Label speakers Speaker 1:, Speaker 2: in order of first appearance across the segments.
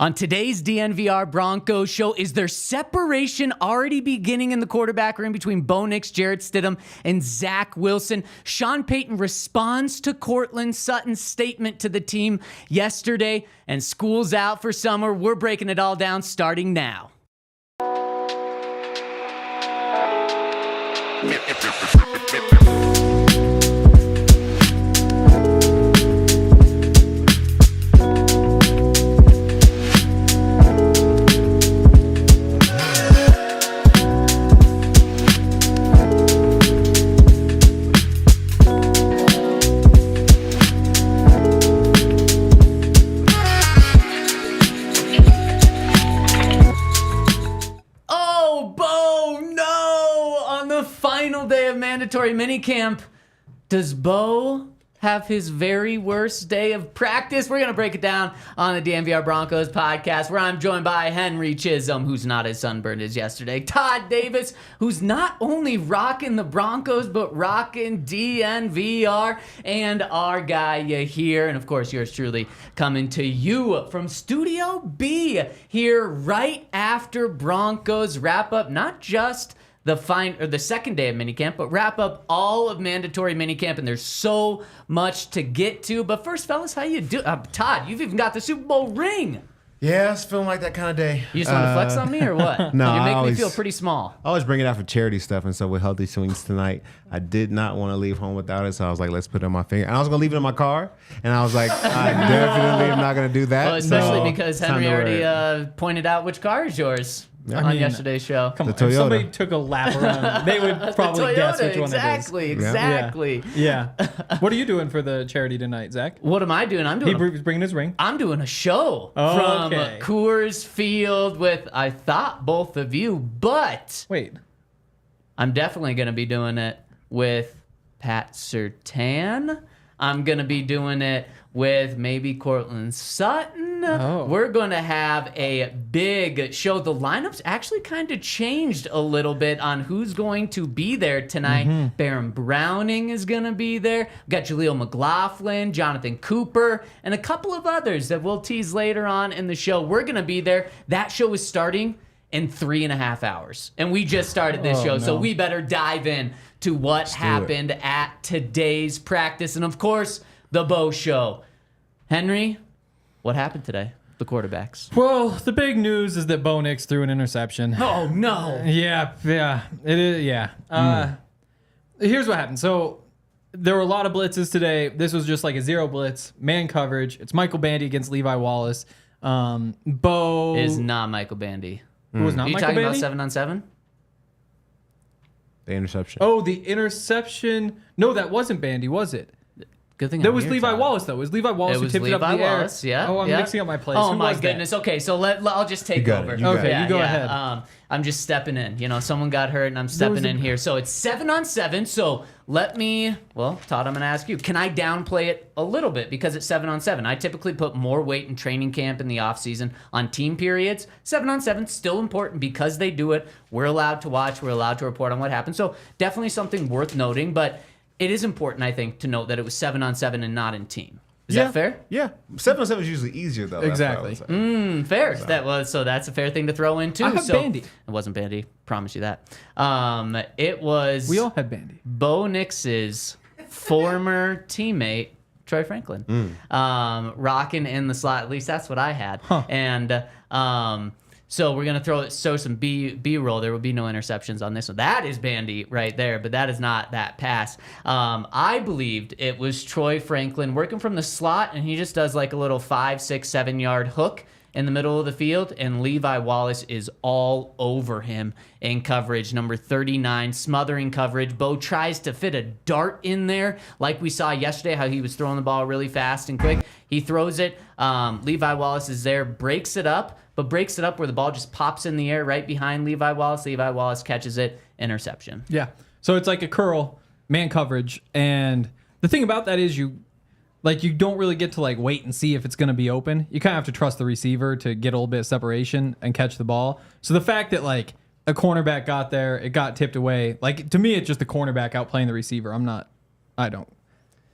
Speaker 1: On today's DNVR Broncos show, is there separation already beginning in the quarterback room between Bo Nix, Jarrett Stidham, and Zack Wilson? Sean Payton responds to Courtland Sutton's statement to the team yesterday, and school's out for summer. We're breaking it all down starting now. Mandatory minicamp. Does Bo have his very worst day of practice? We're going to break it down on the DNVR Broncos podcast, where I'm joined by Henry Chisholm, who's not as sunburned as yesterday, Todd Davis, who's not only rocking the Broncos, but rocking DNVR, and our guy here, and of course yours truly, coming to you from Studio B here right after Broncos wrap up not just the second day of minicamp, but wrap up all of mandatory minicamp, and there's so much to get to. But first, fellas, how you do? Todd, you've even got the Super Bowl ring.
Speaker 2: Yeah, it's feeling like that kind of day.
Speaker 1: You just want to flex on me or what?
Speaker 2: No,
Speaker 1: you make me feel pretty small.
Speaker 2: I always bring it out for charity stuff, and so with Healthy Swings tonight, I did not want to leave home without it, so I was like, let's put it on my finger. And I was going to leave it in my car, and I was like, I definitely am not going to do that.
Speaker 1: Well, especially because Henry already pointed out which car is yours. On yesterday's show.
Speaker 3: Come on, if somebody took a lap around, they would probably guess which one
Speaker 1: it is. Exactly.
Speaker 3: Yeah. What are you doing for the charity tonight, Zach?
Speaker 1: What am I doing?
Speaker 3: He's bringing his ring.
Speaker 1: I'm doing a show from Coors Field with, I thought, both of you, but
Speaker 3: wait,
Speaker 1: I'm definitely going to be doing it with Pat Surtain. I'm going to be doing it with maybe Courtland Sutton. Oh. We're going to have a big show. The lineup's actually kind of changed a little bit on who's going to be there tonight. Baron Browning is going to be there. We've got Jaleel McLaughlin, Jonathan Cooper, and a couple of others that we'll tease later on in the show. We're going to be there. That show is starting in 3.5 hours. And we just started this show, so we better dive in to what happened at today's practice. And of course, the Bo Show. Henry, what happened today? The quarterbacks.
Speaker 3: Well, the big news is that Bo Nix threw an interception.
Speaker 1: Oh, no.
Speaker 3: Yeah. It is, yeah. Here's what happened. So there were a lot of blitzes today. This was just like a zero blitz, man coverage. It's Michael Bandy against Levi Wallace. Bo
Speaker 1: is not Michael Bandy.
Speaker 3: It was not
Speaker 1: Are you
Speaker 3: Michael
Speaker 1: talking
Speaker 3: Bandy?
Speaker 1: about 7-on-7?
Speaker 2: The interception.
Speaker 3: Oh, the interception. No, that wasn't Bandy, was it?
Speaker 1: Good thing
Speaker 3: that was Levi Wallace, though. It was Levi Wallace who tipped it up in the air.
Speaker 1: Wallace, yeah.
Speaker 3: Oh, I'm mixing up my plays.
Speaker 1: Oh, my goodness. Okay, so I'll just take over.
Speaker 3: You go ahead.
Speaker 1: I'm just stepping in. You know, someone got hurt, and I'm stepping in here. So it's 7-on-7. So Todd, I'm going to ask you, can I downplay it a little bit because it's 7-on-7? I typically put more weight in training camp in the offseason on team periods. 7-on-7 still important because they do it. We're allowed to watch. We're allowed to report on what happened. So definitely something worth noting, but it is important, I think, to note that it was 7-on-7 and not in team. Is that fair?
Speaker 2: Yeah. 7-on-7 is usually easier, though.
Speaker 3: Exactly.
Speaker 1: Fair. So that's a fair thing to throw in, too.
Speaker 3: I have Bandy.
Speaker 1: It wasn't Bandy. Promise you that. It was...
Speaker 3: We all had Bandy.
Speaker 1: Bo Nix's former teammate, Troy Franklin. Rocking in the slot. At least that's what I had.
Speaker 3: Huh.
Speaker 1: And... so we're going to show some B-roll. There will be no interceptions on this one. That is Bandy right there, but that is not that pass. I believed it was Troy Franklin working from the slot, and he just does like a little 5, 6, 7-yard hook in the middle of the field, and Levi Wallace is all over him in coverage. Number 39, smothering coverage. Bo tries to fit a dart in there, like we saw yesterday, how he was throwing the ball really fast and quick. He throws it. Levi Wallace is there, breaks it up where the ball just pops in the air right behind Levi Wallace. Levi Wallace catches it, interception.
Speaker 3: Yeah. So it's like a curl, man coverage, and the thing about that is you don't really get to wait and see if it's going to be open. You kind of have to trust the receiver to get a little bit of separation and catch the ball. So the fact that a cornerback got there, it got tipped away. To me, it's just the cornerback outplaying the receiver. I don't.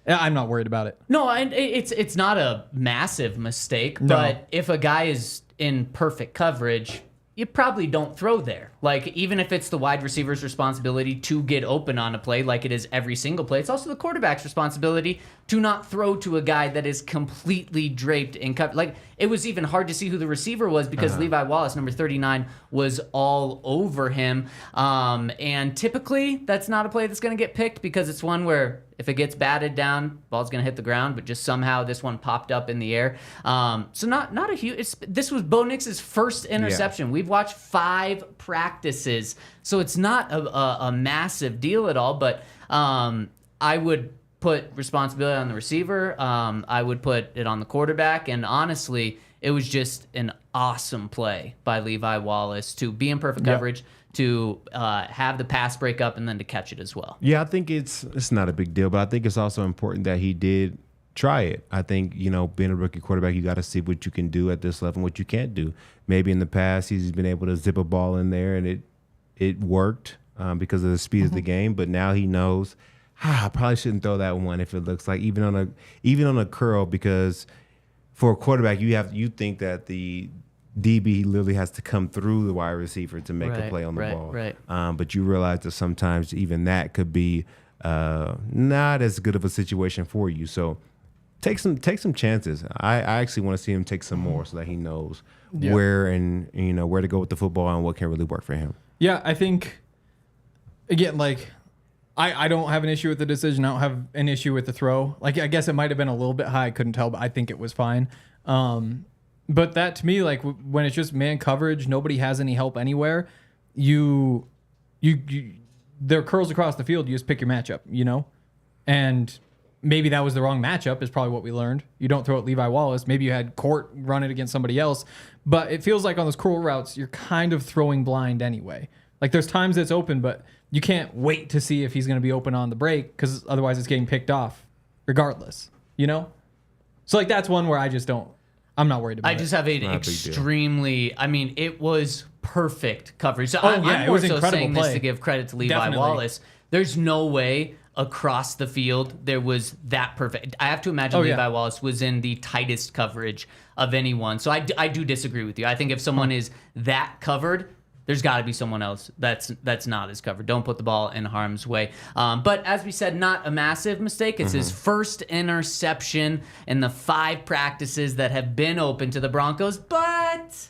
Speaker 3: I'm not worried about it.
Speaker 1: No, and it's not a massive mistake,
Speaker 3: No.
Speaker 1: but if a guy is in perfect coverage, you probably don't throw there. Like, even if it's the wide receiver's responsibility to get open on a play, like it is every single play, it's also the quarterback's responsibility to not throw to a guy that is completely draped in cover. Like, it was even hard to see who the receiver was because Levi Wallace, number 39, was all over him. And typically, that's not a play that's going to get picked because it's one where if it gets batted down, ball's going to hit the ground, but just somehow this one popped up in the air. So not a huge... This was Bo Nix's first interception. Yeah. We've watched 5 practices, so it's not a massive deal at all, but I would put responsibility on the receiver. I would put it on the quarterback, and honestly, it was just an awesome play by Levi Wallace to be in perfect coverage, to have the pass break up, and then to catch it as well.
Speaker 2: Yeah, I think it's not a big deal, but I think it's also important that he did try it. I think, being a rookie quarterback, you got to see what you can do at this level and what you can't do. Maybe in the past he's been able to zip a ball in there and it worked because of the speed of the game, but now he knows, I probably shouldn't throw that one if it looks like even on a curl, because for a quarterback you think that the DB literally has to come through the wide receiver to make a play on the ball. Right. But you realize that sometimes even that could be not as good of a situation for you. So take some chances. I actually want to see him take some more so that he knows where to go with the football and what can really work for him. Yeah,
Speaker 3: I think again, like I don't have an issue with the decision. I don't have an issue with the throw. Like, I guess it might have been a little bit high. I couldn't tell, but I think it was fine. But that to me, like when it's just man coverage, nobody has any help anywhere. You there are curls across the field. You just pick your matchup, and maybe that was the wrong matchup is probably what we learned. You don't throw at Levi Wallace. Maybe you had Court run it against somebody else, but it feels like on those curl routes, you're kind of throwing blind anyway. Like there's times it's open, but you can't wait to see if he's going to be open on the break because otherwise it's getting picked off regardless, So like that's one where I'm not worried about it.
Speaker 1: I just have an extremely... I mean, it was perfect coverage. So
Speaker 3: I'm
Speaker 1: more so saying this to give credit to Levi Wallace. There's no way across the field there was that perfect. I have to imagine Levi Wallace was in the tightest coverage of anyone. So I do disagree with you. I think if someone is that covered, there's got to be someone else that's not as covered. Don't put the ball in harm's way. But as we said, not a massive mistake. It's his first interception in the 5 practices that have been open to the Broncos. But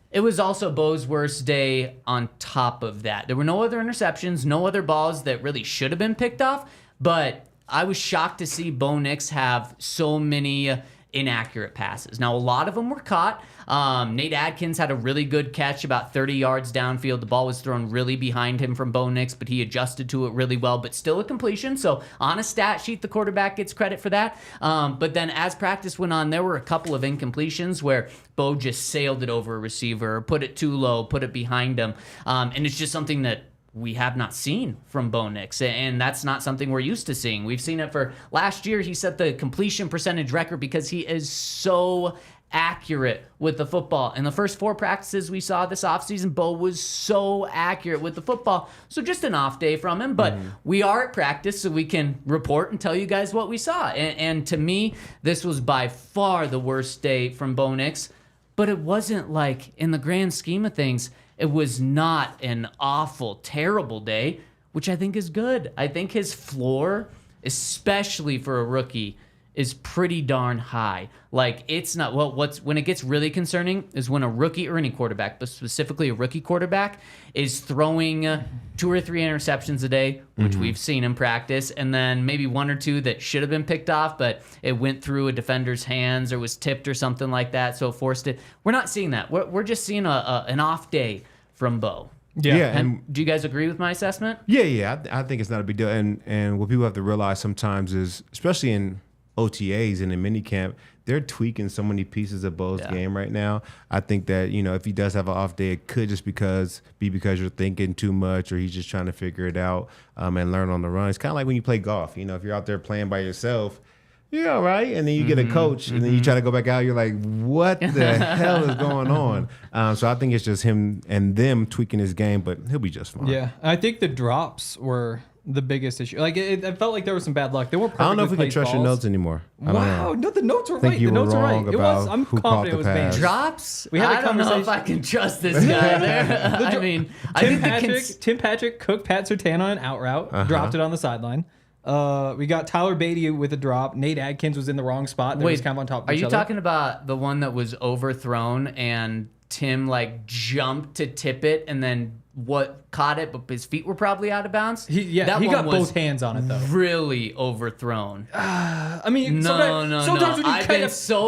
Speaker 1: it was also Bo's worst day on top of that. There were no other interceptions, no other balls that really should have been picked off. But I was shocked to see Bo Nix have so many inaccurate passes. Now, a lot of them were caught. Nate Adkins had a really good catch about 30 yards downfield. The ball was thrown really behind him from Bo Nix, but he adjusted to it really well, but still a completion. So on a stat sheet, the quarterback gets credit for that. But then as practice went on, there were a couple of incompletions where Bo just sailed it over a receiver, or put it too low, put it behind him. And it's just something that we have not seen from Bo Nix, and that's not something we're used to seeing. We've seen it for last year. He set the completion percentage record because he is so accurate with the football. In the first 4 practices we saw this offseason, Bo was so accurate with the football. So just an off day from him, but we are at practice, so we can report and tell you guys what we saw. And to me, this was by far the worst day from Bo Nix, but it wasn't like, in the grand scheme of things, it was not an awful, terrible day, which I think is good. I think his floor, especially for a rookie, is pretty darn high. Like, it's not... Well, when it gets really concerning is when a rookie, or any quarterback, but specifically a rookie quarterback, is throwing 2 or 3 interceptions a day, which we've seen in practice, and then maybe 1 or 2 that should have been picked off, but it went through a defender's hands or was tipped or something like that, so it forced it. We're not seeing that. We're just seeing an off day from Bo.
Speaker 2: Yeah.
Speaker 1: And do you guys agree with my assessment?
Speaker 2: Yeah. I think it's not a big deal. And what people have to realize sometimes is, especially in OTAs and in minicamp, they're tweaking so many pieces of Bo's game right now. I think that, if he does have an off day, it could just be because you're thinking too much, or he's just trying to figure it out and learn on the run. It's kind of like when you play golf. If you're out there playing by yourself, you're all right, and then you get a coach, and then you try to go back out, you're like, what the hell is going on? So I think it's just him and them tweaking his game, but he'll be just fine.
Speaker 3: Yeah, I think the drops were the biggest issue. Like I felt like there was some bad luck. They weren't.
Speaker 2: I don't know if we can
Speaker 3: placed
Speaker 2: trust your
Speaker 3: balls.
Speaker 2: notes anymore. I don't
Speaker 3: Wow,
Speaker 2: know.
Speaker 3: no, the notes were
Speaker 2: I think
Speaker 3: right.
Speaker 2: you
Speaker 3: The
Speaker 2: were
Speaker 3: notes were
Speaker 2: wrong
Speaker 3: right. It was.
Speaker 2: about
Speaker 3: I'm
Speaker 2: who caught
Speaker 3: confident
Speaker 2: the
Speaker 3: it was
Speaker 2: pass.
Speaker 3: Baines.
Speaker 1: Drops?
Speaker 3: We had a
Speaker 1: I don't know if
Speaker 3: conversation.
Speaker 1: I can trust this guy there. I mean, I think
Speaker 3: Tim Patrick cooked Pat Surtain on an out route, dropped it on the sideline. We got Tyler Beatty with a drop. Nate Adkins was in the wrong spot. They was kind of on top of
Speaker 1: are
Speaker 3: each
Speaker 1: you
Speaker 3: other.
Speaker 1: talking about the one that was overthrown and Tim like jumped to tip it and then caught it, but his feet were probably out of bounds?
Speaker 3: He
Speaker 1: That one
Speaker 3: got
Speaker 1: was
Speaker 3: both hands on it though.
Speaker 1: Really overthrown.
Speaker 3: I mean,
Speaker 1: No,
Speaker 3: sometimes when you
Speaker 1: I've been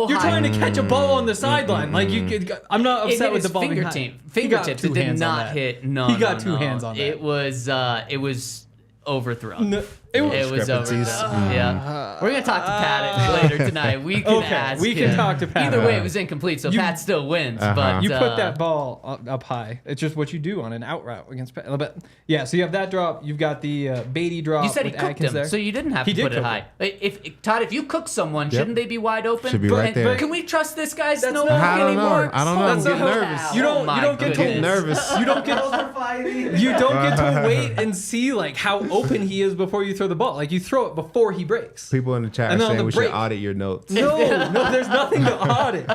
Speaker 3: you're trying to catch a ball on the sideline. Like you could, I'm not
Speaker 1: It
Speaker 3: upset
Speaker 1: hit
Speaker 3: with
Speaker 1: his
Speaker 3: the ball being high.
Speaker 1: fingertips. It did not hit. No,
Speaker 3: He got
Speaker 1: no,
Speaker 3: two hands on that.
Speaker 1: It was overthrown.
Speaker 3: No,
Speaker 1: It was overthrown. Yeah, we're gonna talk to Pat later tonight. We can ask.
Speaker 3: we can
Speaker 1: him.
Speaker 3: talk to Pat.
Speaker 1: Either way, it was incomplete, so Pat still wins. But
Speaker 3: You put that ball up high. It's just what you do on an out route against Pat. But yeah, so you have that drop. You've got the Beatty drop.
Speaker 1: You said he
Speaker 3: with
Speaker 1: cooked
Speaker 3: Atkins
Speaker 1: him,
Speaker 3: there.
Speaker 1: so you didn't have
Speaker 3: He
Speaker 1: to
Speaker 3: did
Speaker 1: put it
Speaker 3: cook
Speaker 1: high. If Todd, if you cook someone, shouldn't they be wide open?
Speaker 2: Should be right there.
Speaker 1: Can we trust this guy's
Speaker 3: That's
Speaker 1: no
Speaker 3: not-
Speaker 2: I don't know.
Speaker 1: anymore?
Speaker 2: I don't know. I'm
Speaker 3: That's
Speaker 2: getting
Speaker 3: not-
Speaker 2: nervous.
Speaker 3: You don't-
Speaker 1: Oh
Speaker 3: you don't
Speaker 1: my
Speaker 3: get to-
Speaker 2: Getting nervous.
Speaker 3: You don't get to wait and see like how open he is before you throw the ball. Like you throw it before he breaks.
Speaker 2: People in the chat are
Speaker 3: And then on
Speaker 2: saying
Speaker 3: the
Speaker 2: we should
Speaker 3: break-
Speaker 2: audit your notes.
Speaker 3: No, there's nothing to audit.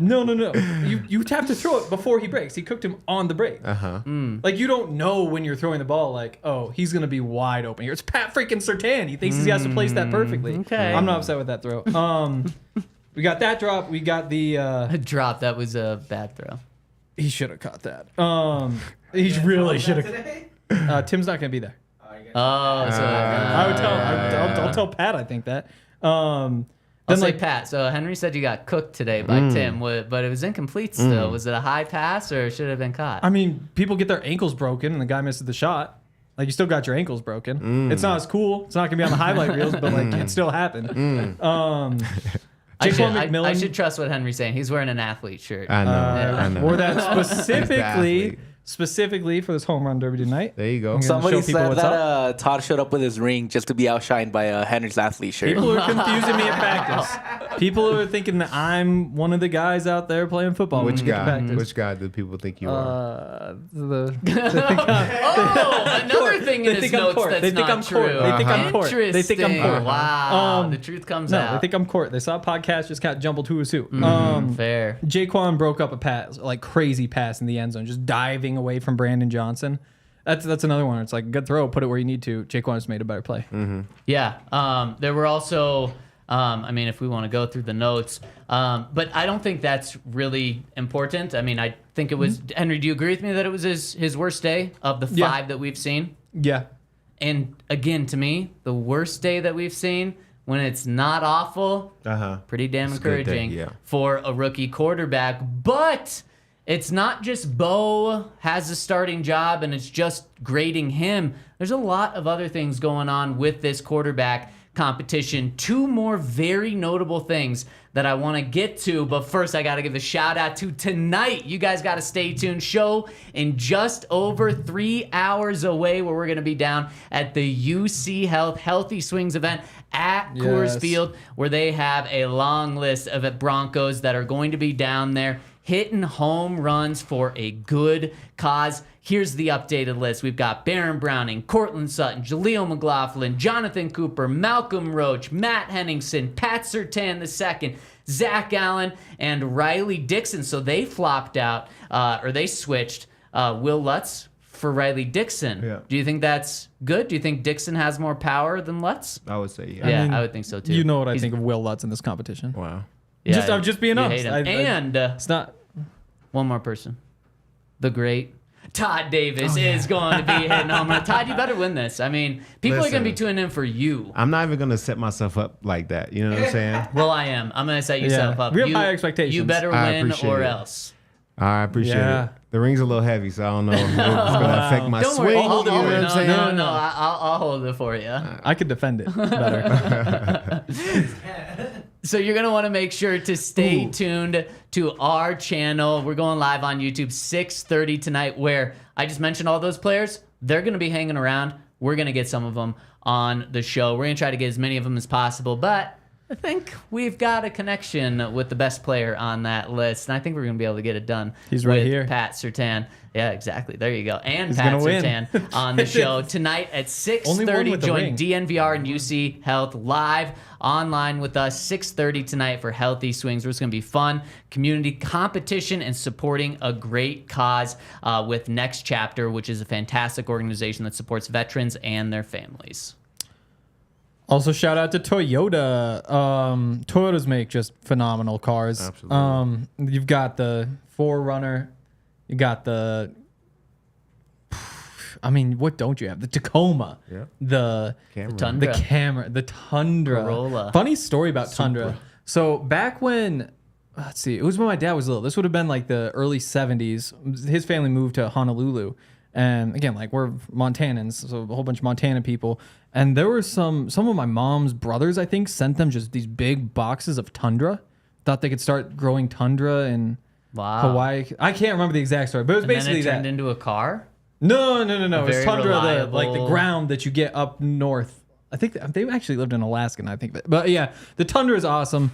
Speaker 3: No. You have to throw it before he breaks. He cooked him on the break. Like you don't know when you're throwing the ball. Like, oh, he's gonna be wide open here. It's Pat freaking Surtain. He thinks he has to place that perfectly.
Speaker 1: Okay.
Speaker 3: I'm not upset with that throw. We got that drop. We got the.
Speaker 1: A drop. That was a bad throw.
Speaker 3: He should have caught that. He really should have. Tim's not gonna be there.
Speaker 1: Oh, so
Speaker 3: I would tell. I'll tell Pat. I think that.
Speaker 1: I'll
Speaker 3: Then
Speaker 1: say
Speaker 3: like
Speaker 1: Pat. So Henry said you got cooked today by Tim, but it was incomplete still. Was it a high pass or should it have been caught?
Speaker 3: I mean, people get their ankles broken and the guy misses the shot. Like you still got your ankles broken. It's not as cool. It's not gonna be on the highlight reels, but like it still happened.
Speaker 1: I
Speaker 3: McMillan
Speaker 1: should trust what Henry's saying. He's wearing an athlete shirt.
Speaker 2: I know. I know.
Speaker 3: wore that
Speaker 2: athlete.
Speaker 3: specifically for this home run derby tonight.
Speaker 2: There you go.
Speaker 3: I'm gonna
Speaker 4: Somebody
Speaker 3: show people
Speaker 4: said
Speaker 3: what's
Speaker 4: that Todd showed up with his ring just to be outshined by Henry's athlete shirt.
Speaker 3: People are confusing me at practice. People are thinking that I'm one of the guys out there playing football.
Speaker 2: Which
Speaker 3: when we get to
Speaker 2: guy?
Speaker 3: practice.
Speaker 2: Which guy do people think you are?
Speaker 1: Another thing in his notes that's
Speaker 3: They think
Speaker 1: not
Speaker 3: I'm
Speaker 1: true.
Speaker 3: Court. They think I'm Court. They think I'm
Speaker 1: Interesting.
Speaker 3: Court.
Speaker 1: Wow, the truth comes
Speaker 3: No,
Speaker 1: out.
Speaker 3: they think I'm Court. They saw a podcast, just got jumbled who was who.
Speaker 1: Fair.
Speaker 3: Jaquan broke up a pass, like crazy pass in the end zone, just diving away from Brandon Johnson. That's another one. It's like good throw, put it where you need to. Jaquan just made a better play.
Speaker 1: Yeah. There were also, I mean, if we want to go through the notes, but I don't think that's really important. I mean, I think it was, Henry, do you agree with me that it was his worst day of the five that we've seen?
Speaker 3: Yeah.
Speaker 1: And again, to me, the worst day that we've seen, when it's not awful, pretty damn
Speaker 2: It's a good day,
Speaker 1: encouraging
Speaker 2: yeah.
Speaker 1: for a rookie quarterback. But it's not just Bo has a starting job and it's just grading him. There's a lot of other things going on with this quarterback competition. Two more very notable things that I want to get to, but first I got to give a shout out to tonight. You guys got to stay tuned. Show in just over 3 hours away, where we're going to be down at the UC Health Healthy Swings event at Coors Field, where they have a long list of Broncos that are going to be down there hitting home runs for a good cause. Here's the updated list. We've got Baron Browning, Courtland Sutton, Jaleel McLaughlin, Jonathan Cooper, Malcolm Roach, Matt Henningsen, Pat Surtain II, Zach Allen, and Riley Dixon. So they flopped out, or they switched Will Lutz for Riley Dixon.
Speaker 2: Yeah.
Speaker 1: Do you think that's good? Do you think Dixon has more power than Lutz?
Speaker 2: I would say, yeah.
Speaker 1: Yeah,
Speaker 3: mean,
Speaker 1: I would think so too.
Speaker 3: You know what I think of Will Lutz in this competition.
Speaker 2: Wow.
Speaker 1: Yeah,
Speaker 3: I'm just being
Speaker 1: you
Speaker 3: honest.
Speaker 1: hate him.
Speaker 3: It's not.
Speaker 1: One more person. The great Todd Davis is going to be hitting home run. Todd, you better win this. I mean, people are going to be tuning in for you.
Speaker 2: I'm not even going to set myself up like that. You know what I'm saying?
Speaker 1: Well, I am. I'm going to set yourself up.
Speaker 3: We have
Speaker 1: you,
Speaker 3: high expectations.
Speaker 1: You better
Speaker 2: I
Speaker 1: win
Speaker 2: appreciate
Speaker 1: or
Speaker 2: it.
Speaker 1: else.
Speaker 2: I appreciate
Speaker 3: Yeah.
Speaker 2: it. The ring's a little heavy, so I don't know if it's going to affect my
Speaker 1: Don't
Speaker 2: swing.
Speaker 1: worry. I'll hold it
Speaker 2: you know
Speaker 1: for you.
Speaker 2: what I'm saying?
Speaker 1: No. I'll hold it for you.
Speaker 3: I could defend it better.
Speaker 1: So you're going to want to make sure to stay tuned to our channel. We're going live on YouTube 6:30 tonight, where I just mentioned all those players. They're going to be hanging around. We're going to get some of them on the show. We're going to try to get as many of them as possible, but I think we've got a connection with the best player on that list, and I think we're going to be able to get it done.
Speaker 3: He's right
Speaker 1: with
Speaker 3: here.
Speaker 1: Pat Surtain. Yeah, exactly. There you go. And
Speaker 3: He's
Speaker 1: Pat
Speaker 3: gonna win.
Speaker 1: Surtain on the show tonight at
Speaker 3: Only one
Speaker 1: 6:30.
Speaker 3: with the
Speaker 1: Join
Speaker 3: ring.
Speaker 1: DNVR and UC Health live online with us 6:30 tonight for Healthy Swings. It's going to be fun, community competition, and supporting a great cause with Next Chapter, which is a fantastic organization that supports veterans and their families.
Speaker 3: Also, shout out to Toyota. Toyotas make just phenomenal cars.
Speaker 2: Absolutely.
Speaker 3: You've got the 4Runner. You got the... I mean, what don't you have? The Tacoma.
Speaker 2: Yeah.
Speaker 3: The
Speaker 2: Camry.
Speaker 3: The Tundra.
Speaker 1: Corolla.
Speaker 3: Funny story about Tundra. So back when... Let's see. It was when my dad was little. This would have been like the early 70s. His family moved to Honolulu. And again, like we're Montanans, so a whole bunch of Montana people. And there were some of my mom's brothers, I think, sent them just these big boxes of Tundra. Thought they could start growing Tundra in Hawaii. I can't remember the exact story, but it was
Speaker 1: And
Speaker 3: basically
Speaker 1: then it turned
Speaker 3: that.
Speaker 1: into a car?
Speaker 3: No. It's
Speaker 1: very
Speaker 3: Tundra,
Speaker 1: reliable.
Speaker 3: like the ground that you get up north. I think they actually lived in Alaska, and I think that. But yeah, the Tundra is awesome.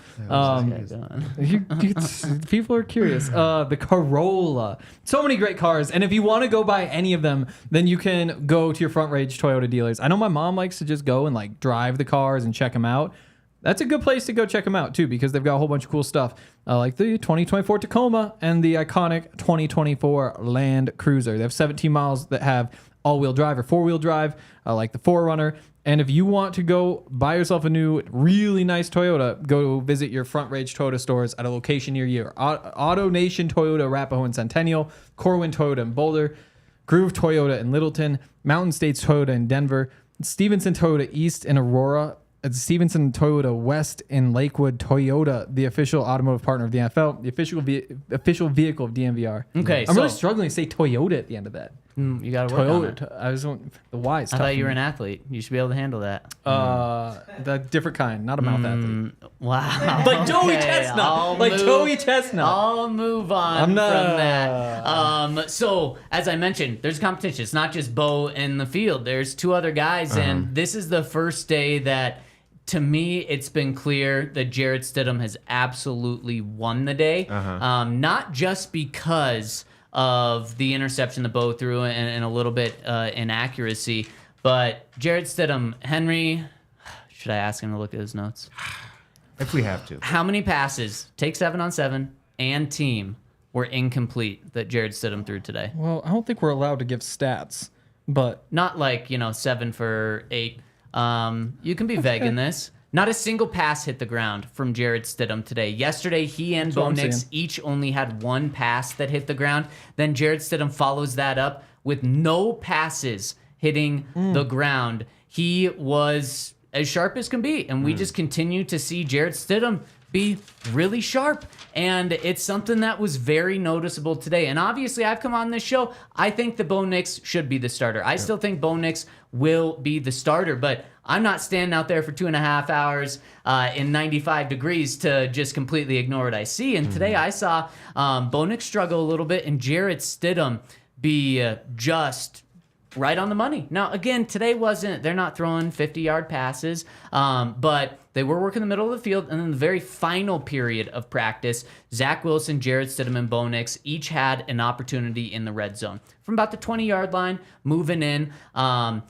Speaker 3: People are curious. The Corolla, so many great cars, and if you want to go buy any of them, then you can go to your Front Range Toyota dealers. I know my mom likes to just go and like drive the cars and check them out. That's a good place to go check them out too, because they've got a whole bunch of cool stuff, like the 2024 Tacoma and the iconic 2024 Land Cruiser. They have 17 miles that have all-wheel drive or four-wheel drive, like the 4Runner. And if you want to go buy yourself a new, really nice Toyota, go visit your Front Range Toyota stores at a location near you. Auto Nation Toyota, Arapahoe and Centennial, Corwin Toyota in Boulder, Groove Toyota in Littleton, Mountain States Toyota in Denver, Stevenson Toyota East in Aurora, Stevenson Toyota West in Lakewood. Toyota, the official automotive partner of the NFL, the official vehicle of DNVR.
Speaker 1: Okay,
Speaker 3: I'm really struggling to say Toyota at the end of that.
Speaker 1: You got to work on it.
Speaker 3: Toyota. I was on the Y.
Speaker 1: I thought you were an athlete. You should be able to handle that.
Speaker 3: The different kind, not a mouth athlete.
Speaker 1: Wow.
Speaker 3: Like Joey
Speaker 1: Okay,
Speaker 3: Chestnut. Joey Chestnut.
Speaker 1: I'll move on from that. So, as I mentioned, there's competition. It's not just Bo in the field. There's two other guys, and this is the first day that, to me, it's been clear that Jarrett Stidham has absolutely won the day. Not just because of the interception that Bo threw and a little bit inaccuracy, but Jarrett Stidham, Henry, should I ask him to look at his notes?
Speaker 2: If we have to.
Speaker 1: How many passes, take 7-on-7 and team, were incomplete that Jarrett Stidham threw today?
Speaker 3: Well, I don't think we're allowed to give stats, but
Speaker 1: Not like, 7 for 8. You can be vague in this. Not a single pass hit the ground from Jarrett Stidham today. Yesterday, he and Bo Nix each only had one pass that hit the ground. Then Jarrett Stidham follows that up with no passes hitting the ground. He was as sharp as can be, and we just continue to see Jarrett Stidham be really sharp, and it's something that was very noticeable today. And obviously, I've come on this show, I think that Bo Nix should be the starter. I still think Bo Nix will be the starter, but I'm not standing out there for 2.5 hours in 95 degrees to just completely ignore what I see. And today I saw Bo Nix struggle a little bit and Jarrett Stidham be just right on the money. Now, again, today they're not throwing 50-yard passes, but they were working the middle of the field. And in the very final period of practice, Zack Wilson, Jarrett Stidham, and Bo Nix each had an opportunity in the red zone. From about the 20-yard line, moving in, Bo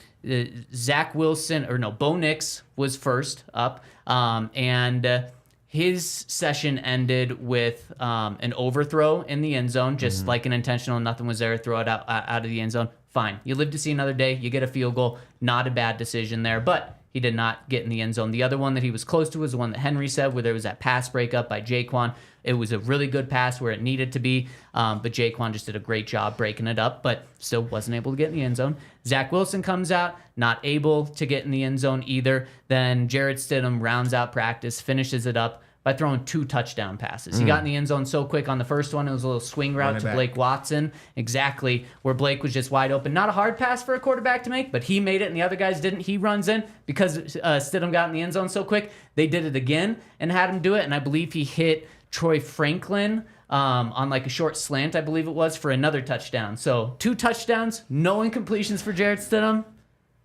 Speaker 1: Nix was first up, and his session ended with an overthrow in the end zone, just like an intentional, nothing was there, throw it out of the end zone. Fine. You live to see another day. You get a field goal. Not a bad decision there, but he did not get in the end zone. The other one that he was close to was the one that Henry said, where there was that pass breakup by Jaquan. It was a really good pass where it needed to be, but Jaquan just did a great job breaking it up, but still wasn't able to get in the end zone. Zack Wilson comes out, not able to get in the end zone either. Then Jarrett Stidham rounds out practice, finishes it up by throwing 2 touchdown passes. He got in the end zone so quick on the first one. It was a little swing route to Blake Watson. Exactly, where Blake was just wide open. Not a hard pass for a quarterback to make, but he made it and the other guys didn't. He runs in because Stidham got in the end zone so quick. They did it again and had him do it, and I believe he hit Troy Franklin on like a short slant, I believe it was, for another touchdown. So 2 touchdowns, no incompletions for Jarrett Stidham.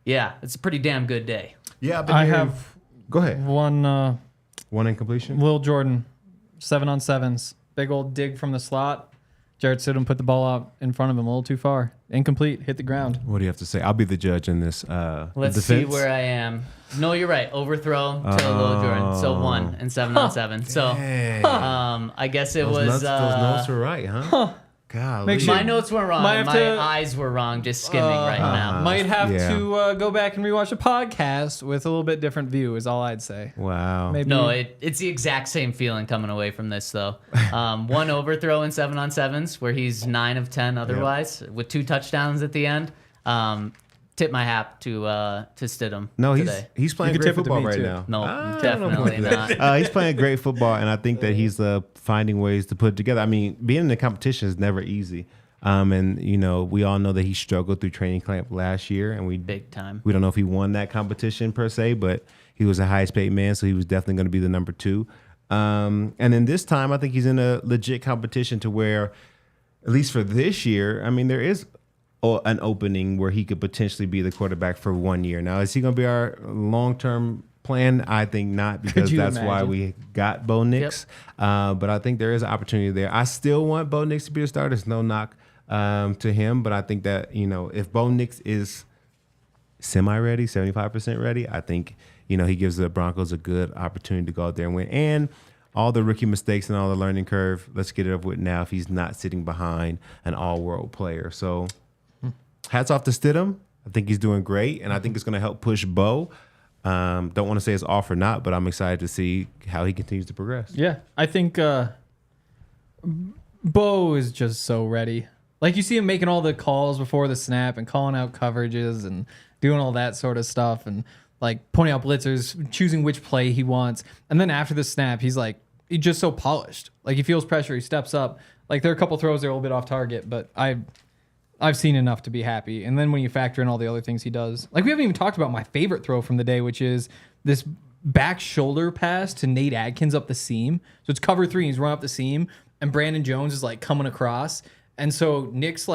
Speaker 1: Yeah, it's a pretty damn good day.
Speaker 2: Yeah,
Speaker 3: I have
Speaker 2: Go ahead.
Speaker 3: one
Speaker 2: One incompletion.
Speaker 3: Will Jordan, 7-on-7s, big old dig from the slot. Jarrett Stidham put the ball out in front of him a little too far. Incomplete, hit the ground.
Speaker 2: What do you have to say? I'll be the judge in this.
Speaker 1: Let's
Speaker 2: defense.
Speaker 1: see where I am. No, you're right. Overthrow to Lil Jordan. So 1 and 7-on-7. So I guess it was.
Speaker 2: Those notes were right, huh? God,
Speaker 3: Make sure-
Speaker 1: My notes were wrong.
Speaker 3: Might have
Speaker 1: My
Speaker 3: to-
Speaker 1: eyes were wrong. Just skimming right now.
Speaker 3: Might have
Speaker 2: Yeah.
Speaker 3: to go back and rewatch the podcast with a little bit different view is all I'd say.
Speaker 2: Wow.
Speaker 3: Maybe.
Speaker 1: No, it's the exact same feeling coming away from this though. One overthrow in 7-on-7s where he's 9 of 10 otherwise with 2 touchdowns at the end. Tip my hat to Stidham.
Speaker 2: No,
Speaker 1: today.
Speaker 2: he's playing
Speaker 3: You could
Speaker 2: great
Speaker 3: tip it to
Speaker 2: football
Speaker 3: me,
Speaker 2: right
Speaker 3: too.
Speaker 2: now.
Speaker 1: No,
Speaker 2: I don't know
Speaker 1: definitely
Speaker 2: about that.
Speaker 1: not.
Speaker 2: He's playing great football, and I think that he's finding ways to put it together. I mean, being in the competition is never easy. And we all know that he struggled through training camp last year, and
Speaker 1: Big time.
Speaker 2: we don't know if he won that competition per se, but he was the highest paid man, so he was definitely going to be the number 2. And then this time, I think he's in a legit competition to where, at least for this year, I mean, there is an opening where he could potentially be the quarterback for 1 year. Now, is he going to be our long-term plan? I think not, because
Speaker 3: you
Speaker 2: that's why
Speaker 3: imagine?
Speaker 2: we got Bo Nix. But I think there is an opportunity there. I still want Bo Nix to be the starter. There's no knock to him, but I think that, if Bo Nix is semi-ready, 75% ready, I think, he gives the Broncos a good opportunity to go out there and win. And all the rookie mistakes and all the learning curve, let's get it over with now if he's not sitting behind an all-world player. So hats off to Stidham. I think he's doing great, and I think it's going to help push Bo. Don't want to say it's off or not, but I'm excited to see how he continues to progress.
Speaker 3: Yeah, I think Bo is just so ready. Like, you see him making all the calls before the snap and calling out coverages and doing all that sort of stuff and like pointing out blitzers, choosing which play he wants. And then after the snap, he's just so polished. Like, he feels pressure, he steps up. Like, there are a couple throws that are a little bit off target, but I've seen enough to be happy. And then when you factor in all the other things he does, like, we haven't even talked about my favorite throw from the day, which is this back shoulder pass to Nate Adkins up the seam. So it's cover 3, he's run up the seam, and Brandon Jones is like coming across. And so Nix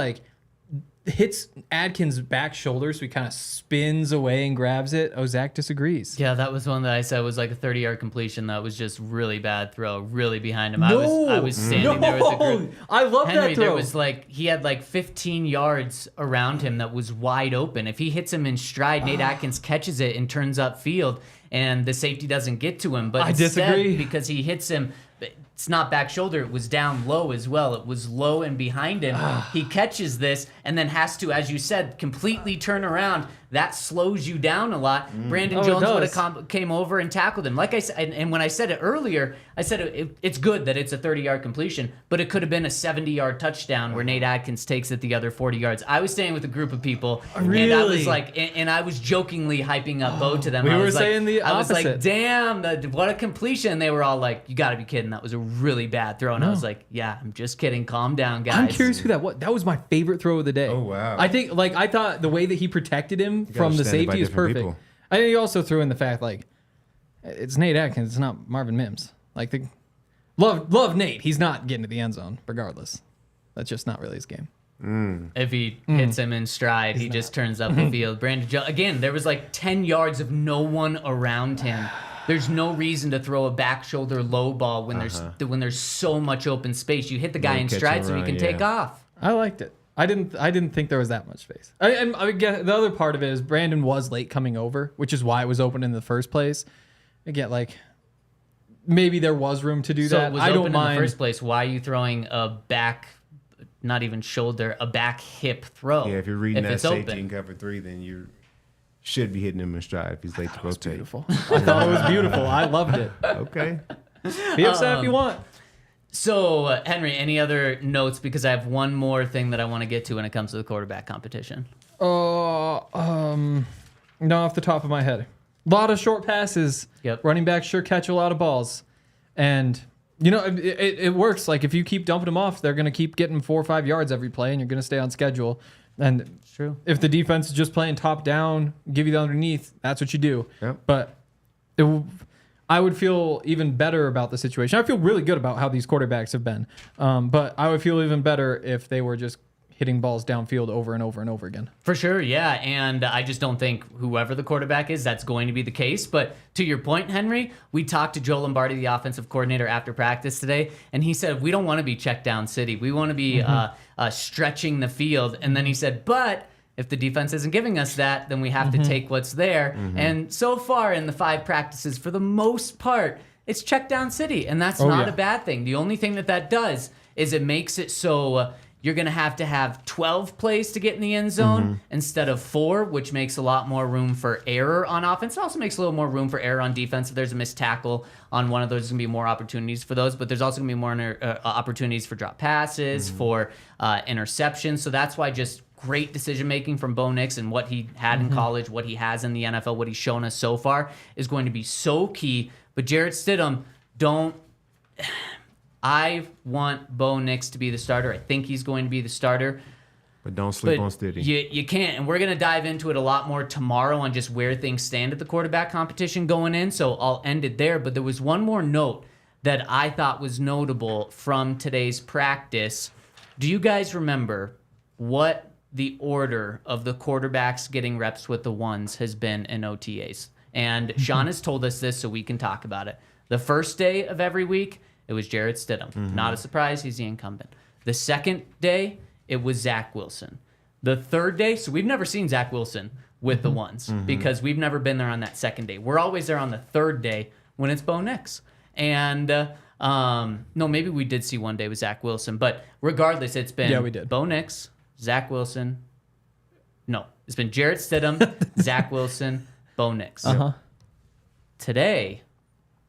Speaker 3: hits Adkins' back shoulder, so he kind of spins away and grabs it. Oh, Zach disagrees.
Speaker 1: Yeah, that was one that I said was like a 30-yard completion. That was just really bad throw, really behind him.
Speaker 3: No,
Speaker 1: I was standing there with the group.
Speaker 3: I love
Speaker 1: Henry,
Speaker 3: that throw.
Speaker 1: there was he had 15 yards around him that was wide open. If he hits him in stride, Nate Adkins catches it and turns upfield, and the safety doesn't get to him. But
Speaker 3: I
Speaker 1: instead,
Speaker 3: disagree.
Speaker 1: because he hits him, it's not back shoulder. It was down low as well. It was low and behind him. He catches this and then has to, as you said, completely turn around. That slows you down a lot. Brandon Jones would have came over and tackled him. Like I said, and when I said it earlier, I said it's good that it's a 30-yard completion, but it could have been a 70-yard touchdown where Nate Adkins takes it the other 40 yards. I was staying with a group of people, and I was and I was jokingly hyping up Bo to them.
Speaker 3: We
Speaker 1: I
Speaker 3: were
Speaker 1: was
Speaker 3: saying the
Speaker 1: I was like,
Speaker 3: opposite.
Speaker 1: damn, what a completion. They were all like, you got to be kidding. That was a really bad throw. And I was like, yeah, I'm just kidding. Calm down, guys.
Speaker 3: I'm curious who that was. That was my favorite throw of the day.
Speaker 2: Oh, wow.
Speaker 3: I think, I thought the way that he protected him from the
Speaker 2: understand it by
Speaker 3: safety is
Speaker 2: different
Speaker 3: perfect.
Speaker 2: people.
Speaker 3: I think he also threw in the fact, it's Nate Adkins, it's not Marvin Mims. Love Nate. He's not getting to the end zone, regardless. That's just not really his game.
Speaker 1: If he hits him in stride, he just turns up the field. Brandon Jones, again, there was 10 yards of no one around him. There's no reason to throw a back shoulder low ball when there's so much open space. You hit the guy in
Speaker 2: catch
Speaker 1: stride
Speaker 2: and
Speaker 1: so he
Speaker 2: run,
Speaker 1: can take off.
Speaker 3: I liked it. I didn't think there was that much space. I get the other part of it is Brandon was late coming over, which is why it was open in the first place. I get maybe there was room to do
Speaker 1: So
Speaker 3: that.
Speaker 1: it was
Speaker 3: I
Speaker 1: open
Speaker 3: don't mind.
Speaker 1: in the first place. Why are you throwing a back, not even shoulder, a back hip throw?
Speaker 2: Yeah, if you're reading that
Speaker 1: it's
Speaker 2: safety
Speaker 1: open?
Speaker 2: in cover 3, then you should be hitting him in stride if he's late to rotate.
Speaker 3: Beautiful. I thought it was beautiful. I loved it.
Speaker 2: Okay.
Speaker 3: Be upset if you want.
Speaker 1: So, Henry, any other notes? Because I have one more thing that I want to get to when it comes to the quarterback competition.
Speaker 3: No, off the top of my head. A lot of short passes.
Speaker 1: Yep.
Speaker 3: Running backs sure catch a lot of balls. And, it works. If you keep dumping them off, they're going to keep getting 4 or 5 yards every play, and you're going to stay on schedule. And
Speaker 1: True.
Speaker 3: If the defense is just playing top down, give you the underneath, that's what you do.
Speaker 2: Yep.
Speaker 3: But I would feel even better about the situation. I feel really good about how these quarterbacks have been. But I would feel even better if they were just hitting balls downfield over and over and over again.
Speaker 1: For sure, yeah. And I just don't think whoever the quarterback is, that's going to be the case. But to your point, Henry, we talked to Joe Lombardi, the offensive coordinator, after practice today, and he said, we don't want to be check down city. We want to be stretching the field. And then he said, but if the defense isn't giving us that, then we have to take what's there. And so far in the 5 practices, for the most part, it's check down city. And that's not a bad thing. The only thing that does is it makes it so... you're going to have 12 plays to get in the end zone instead of 4, which makes a lot more room for error on offense. It also makes a little more room for error on defense. If there's a missed tackle on one of those, there's going to be more opportunities for those. But there's also going to be more opportunities for drop passes, for interceptions. So that's why just great decision-making from Bo Nix and what he had in college, what he has in the NFL, what he's shown us so far is going to be so key. But Jarrett Stidham, I want Bo Nix to be the starter. I think he's going to be the starter.
Speaker 2: But don't sleep on Stidham.
Speaker 1: You can't. And we're going to dive into it a lot more tomorrow on just where things stand at the quarterback competition going in. So I'll end it there. But there was one more note that I thought was notable from today's practice. Do you guys remember what the order of the quarterbacks getting reps with the ones has been in OTAs? And Sean has told us this, so we can talk about it. The first day of every week, it was Jarrett Stidham. Not a surprise, he's the incumbent. The second day, it was Zack Wilson. The third day, so we've never seen Zack Wilson with the ones because we've never been there on that second day. We're always there on the third day when it's Bo Nix. And no, maybe we did see one day with Zack Wilson, but regardless, it's been
Speaker 3: we did.
Speaker 1: Bo Nix, Zack Wilson. No, it's been Jarrett Stidham, Zack Wilson, Bo Nix.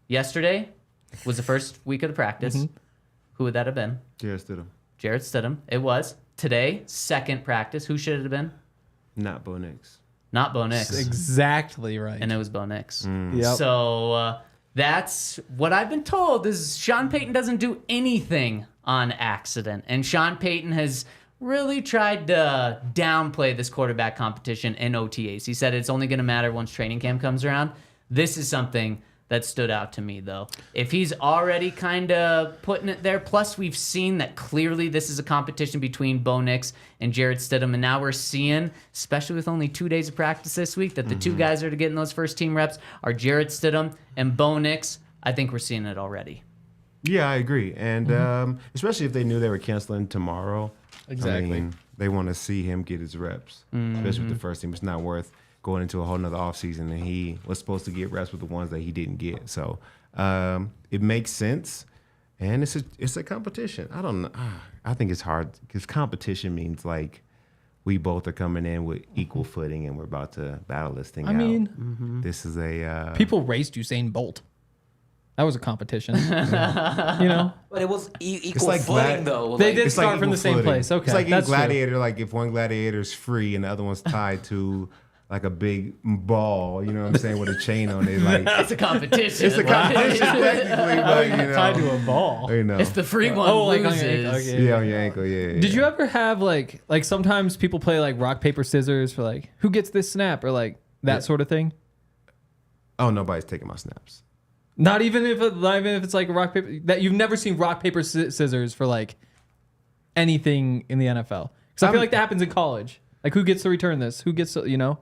Speaker 1: Yesterday was the first week of the practice. Who would that have been?
Speaker 2: Jarrett Stidham.
Speaker 1: Jarrett Stidham. It was. Today, second practice. Who should it have been?
Speaker 2: Not Bo Nix.
Speaker 1: Not Bo Nix.
Speaker 3: That's exactly right.
Speaker 1: And it was Bo Nix.
Speaker 3: Yep.
Speaker 1: So that's what I've been told is Sean Payton doesn't do anything on accident. And Sean Payton has really tried to downplay this quarterback competition in OTAs. He said it's only going to matter once training camp comes around. This is something that stood out to me, though. If he's already kind of putting it there, plus we've seen that clearly this is a competition between Bo Nix and Jarrett Stidham, and now we're seeing, especially with only 2 days of practice this week, that the two guys that are getting those first team reps are Jarrett Stidham and Bo Nix. I think we're seeing it already.
Speaker 2: Yeah, I agree. And especially if they knew they were canceling tomorrow.
Speaker 3: Exactly.
Speaker 2: I mean, they want to see him get his reps, especially with the first team. It's not worth going into a whole nother offseason, and he was supposed to get reps with the ones that he didn't get. So it makes sense, and it's a competition. I don't know. I think it's hard because competition means like we both are coming in with equal footing, and we're about to battle this thing out.
Speaker 3: I mean,
Speaker 2: this is a
Speaker 3: people raced Usain Bolt. That was a competition. You know?
Speaker 4: But it was equal
Speaker 2: like
Speaker 4: footing, though.
Speaker 3: They
Speaker 4: Like,
Speaker 3: did
Speaker 2: it's like
Speaker 3: start from the
Speaker 2: equal
Speaker 3: same
Speaker 2: footing.
Speaker 3: place. Okay,
Speaker 2: It's like in
Speaker 3: that's true.
Speaker 2: Gladiator, like if one gladiator is free and the other one's tied to like a big ball, you know what I'm saying, with a chain on it. Like
Speaker 1: It's a competition.
Speaker 2: it's a competition technically, but you know,
Speaker 3: Tied to a ball.
Speaker 2: you know.
Speaker 1: It's the free one
Speaker 3: like on
Speaker 1: loses.
Speaker 3: your ankle. Okay.
Speaker 2: Yeah, on your ankle, yeah.
Speaker 3: Did you ever have like sometimes people play like rock, paper, scissors for like who gets this snap or like that sort of thing?
Speaker 2: Oh, nobody's taking my snaps.
Speaker 3: Not even if it's like rock, paper, that you've never seen rock, paper, scissors for like anything in the NFL. Because I feel like that happens in college. Like who gets to return this? Who gets to, you know?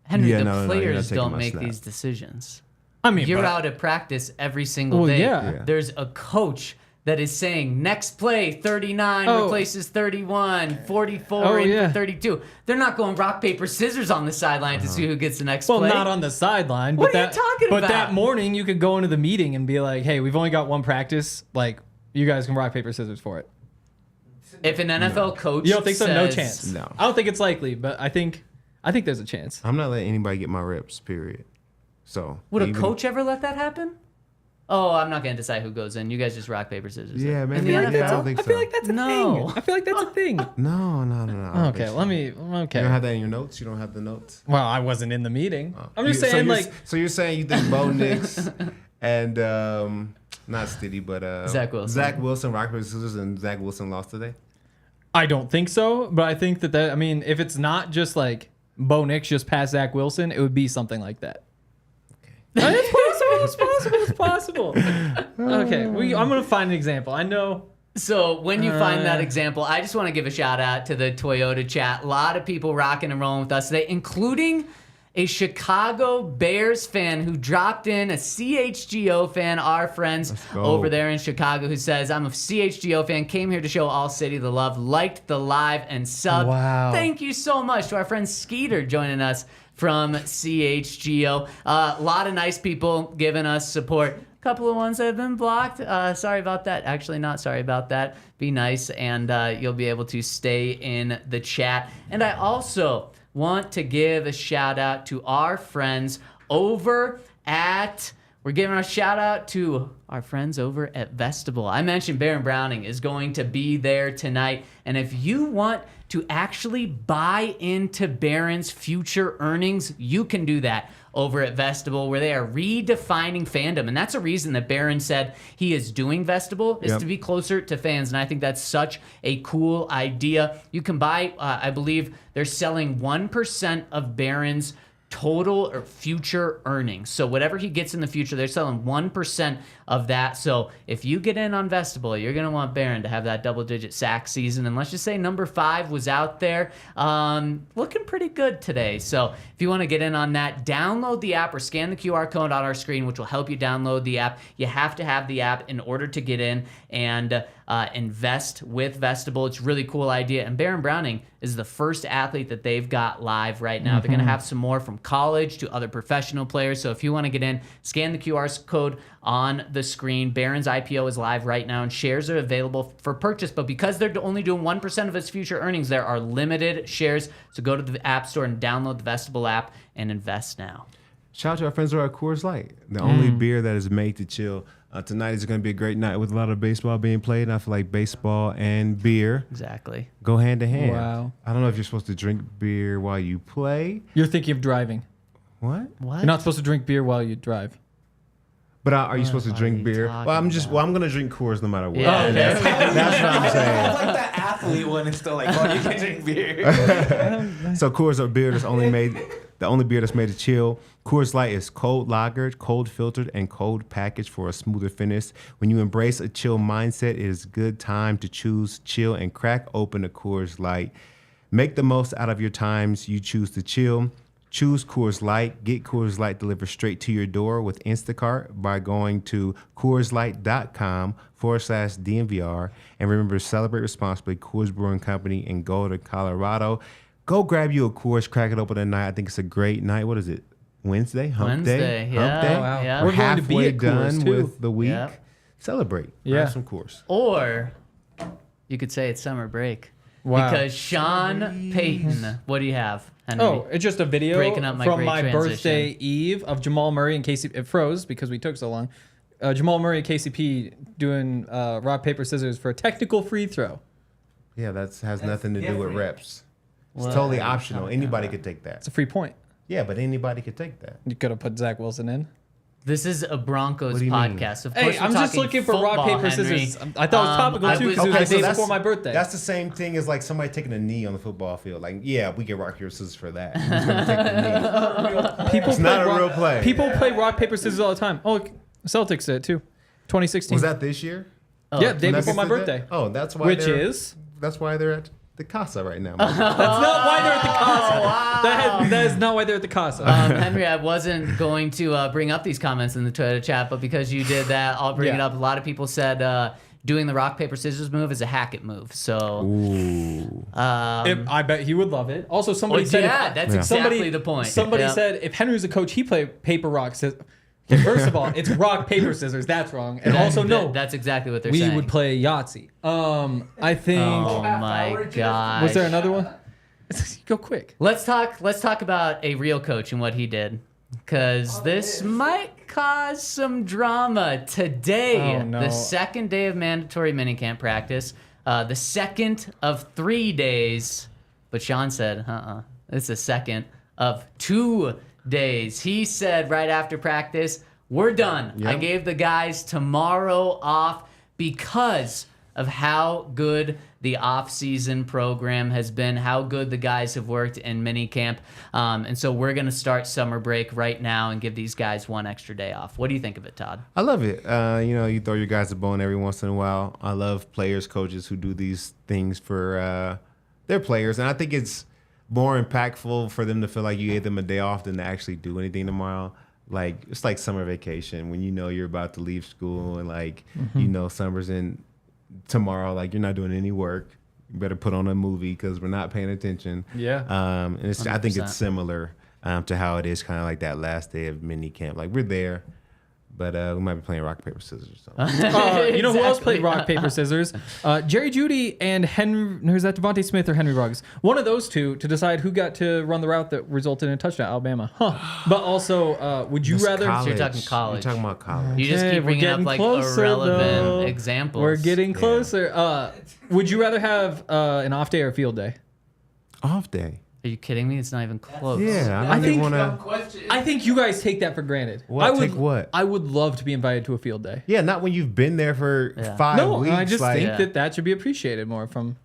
Speaker 1: Henry,
Speaker 2: Yeah,
Speaker 1: the
Speaker 2: no, you're not
Speaker 1: players
Speaker 2: taking
Speaker 1: don't
Speaker 2: my
Speaker 1: make
Speaker 2: snap.
Speaker 1: these decisions.
Speaker 3: I mean,
Speaker 1: You're
Speaker 3: but-
Speaker 1: out at practice every single
Speaker 3: Well,
Speaker 1: day.
Speaker 3: yeah.
Speaker 1: There's a coach that is saying next play 39
Speaker 3: Oh.
Speaker 1: replaces 31, 44
Speaker 3: Oh,
Speaker 1: in
Speaker 3: yeah.
Speaker 1: for 32. They're not going rock paper scissors on the sideline to see who gets the next
Speaker 3: Well,
Speaker 1: play.
Speaker 3: not on the sideline.
Speaker 1: What
Speaker 3: but
Speaker 1: are you talking
Speaker 3: But
Speaker 1: about?
Speaker 3: that morning, you could go into the meeting and be like, "Hey, we've only got one practice. Like, you guys can rock paper scissors for it."
Speaker 1: If an NFL coach
Speaker 3: You don't think so? No
Speaker 1: says-
Speaker 3: chance.
Speaker 2: No.
Speaker 3: I don't think it's likely, but I think there's a chance.
Speaker 2: I'm not letting anybody get my reps, period. So
Speaker 1: Would a
Speaker 2: even-
Speaker 1: coach ever let that happen? Oh, I'm not going to decide who goes in. You guys just rock paper scissors.
Speaker 2: Yeah,
Speaker 1: In
Speaker 2: maybe.
Speaker 1: the
Speaker 2: Yeah,
Speaker 1: NFL?
Speaker 2: I don't think
Speaker 3: I
Speaker 2: so.
Speaker 3: feel like that's a
Speaker 1: No.
Speaker 3: thing. I feel like that's a thing.
Speaker 2: No. I don't
Speaker 3: Okay,
Speaker 2: think so.
Speaker 3: let me.
Speaker 2: You
Speaker 3: Okay.
Speaker 2: don't have that in your notes. You don't have the notes.
Speaker 3: Well, I wasn't in the meeting. I'm just
Speaker 2: So
Speaker 3: saying,
Speaker 2: you're-
Speaker 3: like,
Speaker 2: so you're saying you think Bo Nix and not Stiddy, but
Speaker 1: Zach Wilson.
Speaker 2: Zach Wilson, rock paper scissors, and Zach Wilson lost today.
Speaker 3: I don't think so, but I think that I mean, if it's not just like Bo Nix just passed Zack Wilson, it would be something like that. It's possible. It's possible. It's possible. Okay, I'm gonna find an example. I know
Speaker 1: So when you find that example, I just want to give a shout out to the Toyota chat. A lot of people rocking and rolling with us today, including a Chicago Bears fan who dropped in, a CHGO fan, our friends over there in Chicago, who says, I'm a CHGO fan, came here to show all city the love, liked the live and sub.
Speaker 3: Wow.
Speaker 1: Thank you so much to our friend Skeeter joining us from CHGO. A lot of nice people giving us support. Couple of ones that have been blocked. Sorry about that. Actually, not sorry about that. Be nice, and you'll be able to stay in the chat. And I also want to give a shout out to our friends over at. We're giving a shout out to our friends over at Vestibule. I mentioned Baron Browning is going to be there tonight, and if you want to actually buy into Baron's future earnings, you can do that over at Vestibule, where they are redefining fandom. And that's a reason that Baron said he is doing Vestibule, is to be closer to fans. And I think that's such a cool idea. You can buy, I believe they're selling 1% of Baron's total or future earnings. So whatever he gets in the future, they're selling 1% of that. So if you get in on Vestibule, you're going to want Barron to have that double-digit sack season. And let's just say number 5 was out there looking pretty good today. So if you want to get in on that, download the app or scan the QR code on our screen, which will help you download the app. You have to have the app in order to get in and invest with Vestibule. It's a really cool idea. And Baron Browning is the first athlete that they've got live right now. They're going to have some more from college to other professional players. So if you want to get in, scan the QR code on the screen. Baron's IPO is live right now, and shares are available for purchase. But because they're only doing 1% of its future earnings, there are limited shares. So go to the App Store and download the Vestibule app and invest now.
Speaker 2: Shout out to our friends over at Coors Light, the only beer that is made to chill. Tonight is going to be a great night with a lot of baseball being played, and I feel like baseball and beer go hand in hand.
Speaker 3: Wow.
Speaker 2: I don't know if you're supposed to drink beer while you play.
Speaker 3: You're thinking of driving.
Speaker 2: What?
Speaker 3: You're not supposed to drink beer while you drive.
Speaker 2: But are you supposed to drink beer? Well, I'm going to drink Coors no matter what.
Speaker 1: Yeah,
Speaker 2: that's what I'm saying.
Speaker 4: It's like the athlete one is still like, oh, you can drink beer.
Speaker 2: So Coors are beer that's only made, the only beer that's made to chill. Coors Light is cold lagered, cold filtered, and cold packaged for a smoother finish. When you embrace a chill mindset, it is a good time to choose chill and crack open a Coors Light. Make the most out of your times you choose to chill. Choose Coors Light. Get Coors Light delivered straight to your door with Instacart by going to CoorsLight.com/DNVR. And remember, celebrate responsibly. Coors Brewing Company in Golden, Colorado. Go grab you a Coors, crack it open tonight. I think it's a great night. What is it? Wednesday? Hump Day?
Speaker 1: Yeah.
Speaker 2: Hump Day?
Speaker 1: Wow. Yeah.
Speaker 2: We're
Speaker 3: We're going to be
Speaker 2: halfway
Speaker 3: at Coors,
Speaker 2: done
Speaker 3: too.
Speaker 2: with the week.
Speaker 1: Yep.
Speaker 2: Celebrate.
Speaker 3: Yeah.
Speaker 2: Have some Coors.
Speaker 1: Or you could say it's summer break.
Speaker 3: Wow.
Speaker 1: Because Sean Payton, what do you have, Henry?
Speaker 3: Oh, it's just a video
Speaker 1: Breaking up my
Speaker 3: from
Speaker 1: great
Speaker 3: my
Speaker 1: transition.
Speaker 3: birthday eve of Jamal Murray and KCP. It froze because we took so long. Jamal Murray and KCP doing rock, paper, scissors for a technical free throw.
Speaker 2: Yeah, that has nothing to do with reps. It's totally optional. Anybody could take that.
Speaker 3: It's a free point.
Speaker 2: Yeah, but anybody could take that.
Speaker 3: You could have put Zack Wilson in.
Speaker 1: This is a Broncos
Speaker 2: What do you mean?
Speaker 1: podcast. Of course,
Speaker 3: Hey,
Speaker 1: we're
Speaker 3: I'm just
Speaker 1: talking
Speaker 3: looking for
Speaker 1: football,
Speaker 3: rock, paper,
Speaker 1: Henry.
Speaker 3: scissors. I thought it was topical too because it was the day before my birthday.
Speaker 2: That's the same thing as like somebody taking a knee on the football field. Like, yeah, we get rock, paper, scissors for that. Who's gonna take the knee?
Speaker 3: People
Speaker 2: It's
Speaker 3: play
Speaker 2: not a
Speaker 3: rock-
Speaker 2: real play.
Speaker 3: People play rock, paper, scissors all the time. Oh, Celtics did it too. 2016.
Speaker 2: Was that this year?
Speaker 3: Yeah, day
Speaker 2: Nuggets
Speaker 3: before my
Speaker 2: did that?
Speaker 3: birthday.
Speaker 2: Oh, that's why.
Speaker 3: Which is?
Speaker 2: That's why they're at the Casa right now.
Speaker 3: That's not why they're at the Casa. That is not why they're at the Casa.
Speaker 1: Henry, I wasn't going to bring up these comments in the Twitter chat, but because you did that, I'll bring it up. A lot of people said doing the rock, paper, scissors move is a Hackett move. So,
Speaker 2: Ooh.
Speaker 3: I bet he would love it. Also, somebody said,
Speaker 1: that's exactly the point.
Speaker 3: Somebody said if Henry's a coach, he play paper, rock, scissors. First of all, it's rock, paper, scissors. That's wrong. And also, no,
Speaker 1: that's exactly what they're
Speaker 3: we
Speaker 1: saying.
Speaker 3: would play Yahtzee. I think.
Speaker 1: Oh my gosh.
Speaker 3: Was there another one? Go quick.
Speaker 1: Let's talk about a real coach and what he did, because this might cause some drama today.
Speaker 3: Oh, no.
Speaker 1: The second day of mandatory minicamp practice, the second of 3 days. But Sean said, it's the second of 2 days. He said right after practice, we're done.
Speaker 2: Yep.
Speaker 1: I gave the guys tomorrow off because of how good the off-season program has been, how good the guys have worked in minicamp. And so we're going to start summer break right now and give these guys one extra day off. What do you think of it, Todd?
Speaker 2: I love it. You throw your guys a bone every once in a while. I love players, coaches who do these things for their players. And I think it's more impactful for them to feel like you gave them a day off than to actually do anything tomorrow. Like, it's like summer vacation when you know you're about to leave school and, like, summer's in tomorrow. Like, you're not doing any work. You better put on a movie because we're not paying attention.
Speaker 3: Yeah.
Speaker 2: And I think it's similar to how it is kind of like that last day of mini camp. Like, we're there, but we might be playing rock, paper, scissors or something.
Speaker 3: You know who else played rock, paper, scissors? Jerry Jeudy and Henry. Is that Devontae Smith or Henry Ruggs? One of those two to decide who got to run the route that resulted in a touchdown, Alabama. But also, would you rather?
Speaker 1: So you're talking college.
Speaker 2: You're talking about college.
Speaker 1: You just keep bringing up like irrelevant examples.
Speaker 3: We're getting closer. Would you rather have an off day or a field day?
Speaker 2: Off day.
Speaker 1: Are you kidding me? It's not even close.
Speaker 2: Yeah,
Speaker 3: I think
Speaker 2: want to.
Speaker 3: I think you guys take that for granted.
Speaker 2: What? Take what?
Speaker 3: I would love to be invited to a field day.
Speaker 2: Yeah, not when you've been there for 5 weeks.
Speaker 3: No, I just think that should be appreciated more from.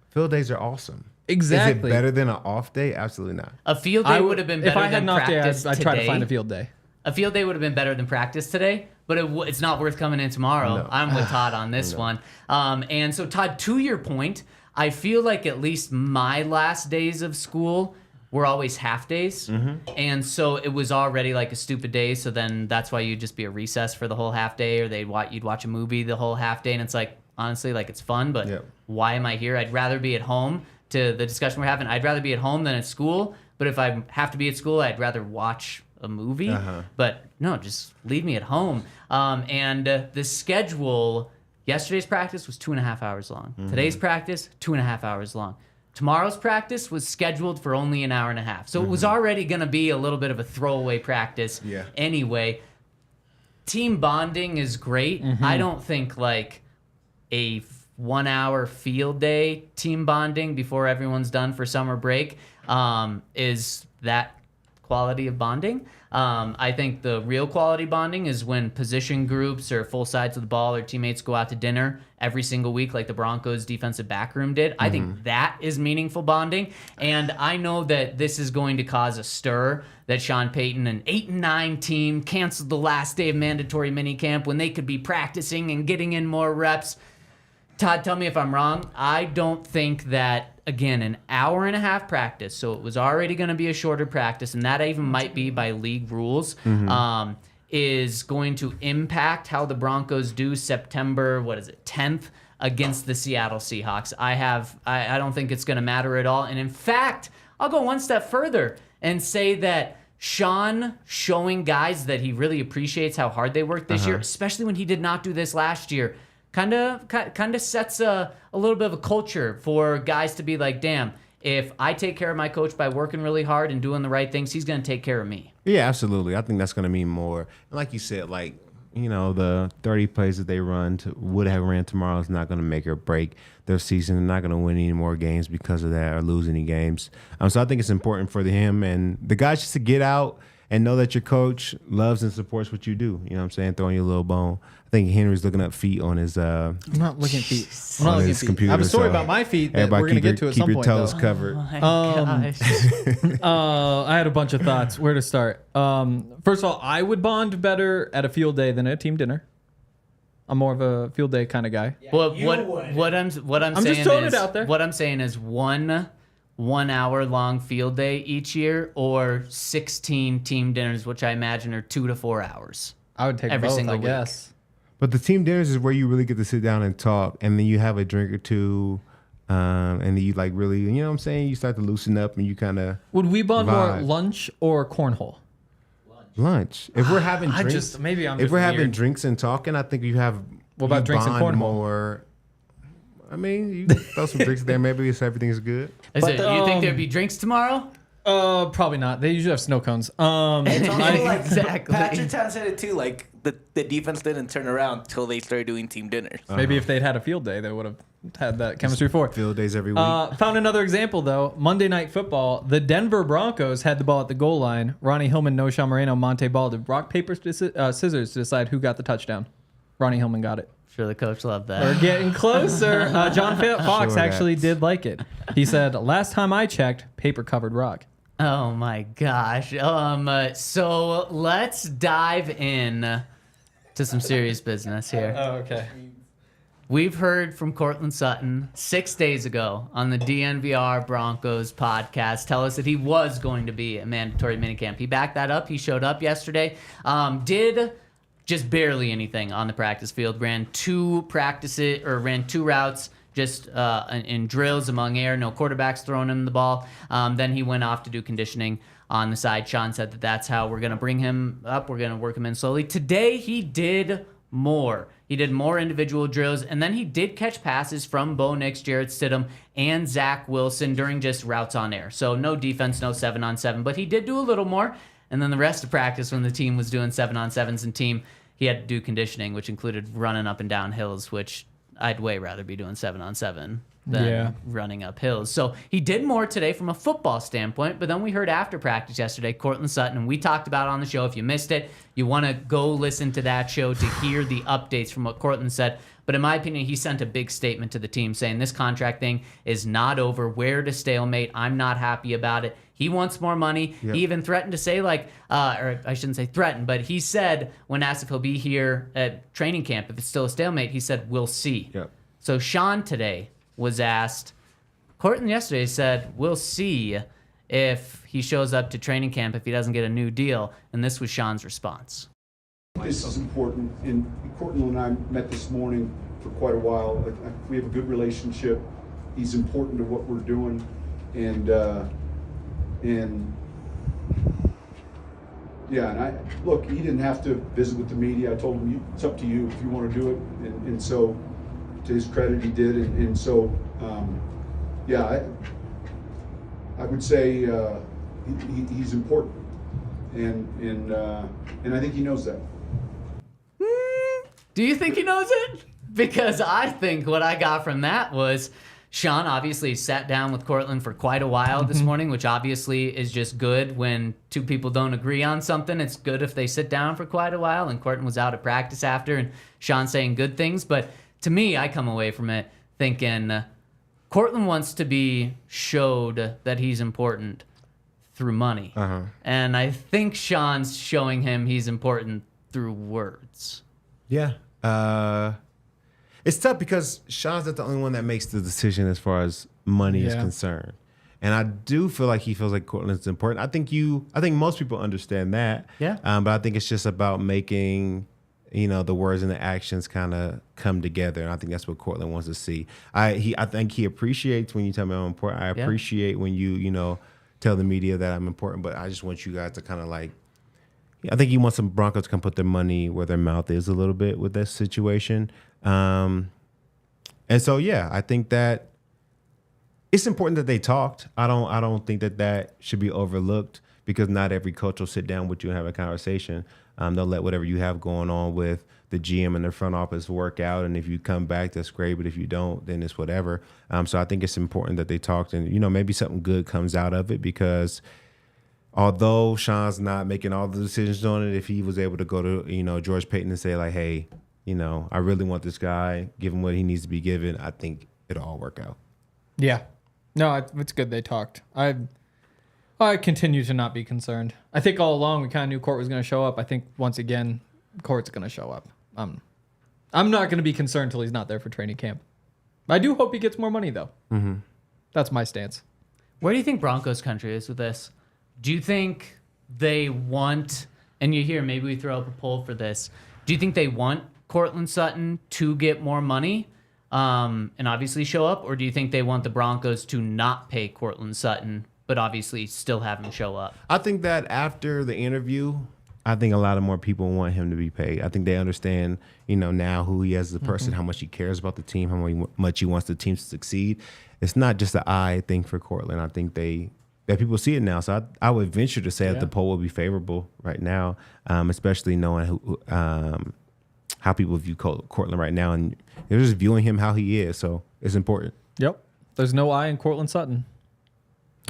Speaker 2: Field days are awesome.
Speaker 3: Exactly.
Speaker 2: Is it better than an off day? Absolutely not.
Speaker 1: A field day would have been better
Speaker 3: if I had
Speaker 1: than
Speaker 3: an off day,
Speaker 1: practice
Speaker 3: I'd try to find a field day.
Speaker 1: A field day would have been better than practice today, but it's not worth coming in tomorrow.
Speaker 2: No.
Speaker 1: I'm with Todd on this one. And so, Todd, to your point, I feel like at least my last days of school were always half days. And so it was already like a stupid day. So then that's why you'd just be a recess for the whole half day, or you'd watch a movie the whole half day. And it's like, honestly, like it's fun, but why am I here? I'd rather be at home. To the discussion we're having, I'd rather be at home than at school. But if I have to be at school, I'd rather watch a movie. But no, just leave me at home. And the schedule, yesterday's practice was 2.5 hours long. Today's practice, 2.5 hours long. Tomorrow's practice was scheduled for only an hour and a half. So it was already going to be a little bit of a throwaway practice anyway. Team bonding is great. I don't think like a 1 hour field day team bonding before everyone's done for summer break is that quality of bonding. I think the real quality bonding is when position groups or full sides of the ball or teammates go out to dinner every single week like the Broncos defensive backroom did. I think that is meaningful bonding. And I know that this is going to cause a stir that Sean Payton, an 8-9 team, canceled the last day of mandatory minicamp when they could be practicing and getting in more reps. Todd, tell me if I'm wrong. I don't think that, again, an hour and a half practice, so it was already going to be a shorter practice, and that even might be by league rules, is going to impact how the Broncos do September, 10th against the Seattle Seahawks. I don't think it's going to matter at all. And in fact, I'll go one step further and say that Sean showing guys that he really appreciates how hard they worked this year, especially when he did not do this last year, kind of sets a little bit of a culture for guys to be like, damn, if I take care of my coach by working really hard and doing the right things, he's going to take care of me.
Speaker 2: Yeah, absolutely. I think that's going to mean more. And like you said, like, the 30 plays that they would have ran tomorrow is not going to make or break their season. They're not going to win any more games because of that or lose any games. So I think it's important for him and the guys just to get out and know that your coach loves and supports what you do. You know what I'm saying? Throwing your little bone. I think Henry's looking up feet on his
Speaker 3: I'm not looking at feet.
Speaker 2: computer.
Speaker 3: I have a story about my feet that we're going to get to at some point.
Speaker 2: Keep your toes covered.
Speaker 1: Oh my gosh.
Speaker 3: I had a bunch of thoughts. Where to start? First of all, I would bond better at a field day than at a team dinner. I'm more of a field day kind of guy.
Speaker 1: Well, what I'm saying
Speaker 3: just throwing
Speaker 1: is
Speaker 3: it out there.
Speaker 1: What I'm saying is 1 hour long field day each year, or 16 team dinners, which I imagine are 2 to 4 hours.
Speaker 3: I would take
Speaker 1: every
Speaker 3: both,
Speaker 1: single
Speaker 3: I guess.
Speaker 2: But the team dinners is where you really get to sit down and talk, and then you have a drink or two, and then you like really, you know what I'm saying? You start to loosen up, and you kind of
Speaker 3: Would we bond more
Speaker 2: vibe.
Speaker 3: lunch or cornhole?
Speaker 2: Lunch. If we're having drinks,
Speaker 3: if
Speaker 2: we're having drinks and talking, I think you have.
Speaker 3: What about drinks and
Speaker 2: bond
Speaker 3: cornhole?
Speaker 2: More. I mean, you throw some drinks there, maybe if everything's good.
Speaker 1: You think there'd be drinks tomorrow?
Speaker 3: Probably not. They usually have snow cones.
Speaker 4: It's also like
Speaker 1: Exactly.
Speaker 4: Patrick Town said it too. Like the defense didn't turn around until they started doing team dinners.
Speaker 3: Maybe if they'd had a field day, they would have had that chemistry for it.
Speaker 2: Field days every week.
Speaker 3: Found another example, though. Monday Night Football. The Denver Broncos had the ball at the goal line. Ronnie Hillman, Noshawn Moreno, Monte Ball did rock, paper, scissors to decide who got the touchdown. Ronnie Hillman got it.
Speaker 1: Sure, the coach loved that.
Speaker 3: We're getting closer. John Fox
Speaker 2: Sure
Speaker 3: actually
Speaker 2: that's-
Speaker 3: did like it. He said, last time I checked, paper covered rock.
Speaker 1: Oh my gosh. So let's dive in to some serious business here.
Speaker 3: Oh, okay.
Speaker 1: We've heard from Courtland Sutton 6 days ago on the DNVR Broncos podcast tell us that he was going to be a mandatory minicamp. He backed that up. He showed up yesterday. Did just barely anything on the practice field. Ran two routes just in drills among air. No quarterbacks throwing him the ball. Then he went off to do conditioning on the side. Sean said that that's how we're going to bring him up. We're going to work him in slowly. Today he did more. He did more individual drills, and then he did catch passes from Bo Nix, Jarrett Stidham, and Zack Wilson during just routes on air. So no defense, no 7-on-7, but he did do a little more. And then the rest of practice, when the team was doing 7-on-7s and team, he had to do conditioning, which included running up and down hills, which I'd way rather be doing 7-on-7 than running up hills. So he did more today from a football standpoint, but then we heard after practice yesterday, Courtland Sutton, and we talked about it on the show. If you missed it, you want to go listen to that show to hear the updates from what Courtland said. But in my opinion, he sent a big statement to the team saying this contract thing is not over. We're at a stalemate. I'm not happy about it. He wants more money. Yep. He even threatened to say, or I shouldn't say threatened, but he said when asked if he'll be here at training camp, if it's still a stalemate, he said, we'll see.
Speaker 2: Yep.
Speaker 1: So Sean today was asked, Courtland yesterday said, we'll see if he shows up to training camp if he doesn't get a new deal. And this was Sean's response.
Speaker 5: This is important, and Courtland and I met this morning for quite a while. We have a good relationship. He's important to what we're doing, and look, he didn't have to visit with the media. I told him, it's up to you if you want to do it, and so to his credit, he did, and so I would say he's important, and I think he knows that.
Speaker 1: Do you think he knows it? Because I think what I got from that was Sean obviously sat down with Courtland for quite a while this morning, which obviously is just good when two people don't agree on something. It's good if they sit down for quite a while, and Courtland was out at practice after, and Sean saying good things. But to me, I come away from it thinking Courtland wants to be showed that he's important through money. And I think Sean's showing him he's important through words.
Speaker 2: Yeah. It's tough because Sean's not the only one that makes the decision as far as money is concerned. And I do feel like he feels like Courtland's important. I think most people understand that.
Speaker 1: Yeah.
Speaker 2: But I think it's just about making, the words and the actions kind of come together. And I think that's what Courtland wants to see. I think he appreciates when you tell me I'm important. I appreciate when you tell the media that I'm important, but I just want you guys to kind of I think he wants some Broncos to come put their money where their mouth is a little bit with this situation. And so, I think that it's important that they talked. I don't think that should be overlooked because not every coach will sit down with you and have a conversation. They'll let whatever you have going on with the GM and the front office work out. And if you come back, that's great. But if you don't, then it's whatever. So I think it's important that they talked and, maybe something good comes out of it because although Sean's not making all the decisions on it, if he was able to go to, George Payton and say hey, I really want this guy, give him what he needs to be given, I think it'll all work out.
Speaker 3: Yeah. No, it's good they talked. I continue to not be concerned. I think all along we kind of knew Court was going to show up. I think once again, Court's going to show up. I'm not going to be concerned until he's not there for training camp. I do hope he gets more money, though. Mm-hmm. That's my stance.
Speaker 1: Where do you think Broncos Country is with this? Do you think they want, and maybe we throw up a poll for this, do you think they want Courtland Sutton to get more money and obviously show up, or do you think they want the Broncos to not pay Courtland Sutton but obviously still have him show up?
Speaker 2: I think that after the interview, I think a lot of more people want him to be paid. I think they understand, now who he is as a person, how much he cares about the team, how much he wants the team to succeed. It's not just an eye thing for Courtland. I think that people see it now. So I would venture to say that the poll will be favorable right now, especially knowing how people view Courtland right now. And they're just viewing him how he is. So it's important.
Speaker 3: Yep. There's no eye in Courtland Sutton.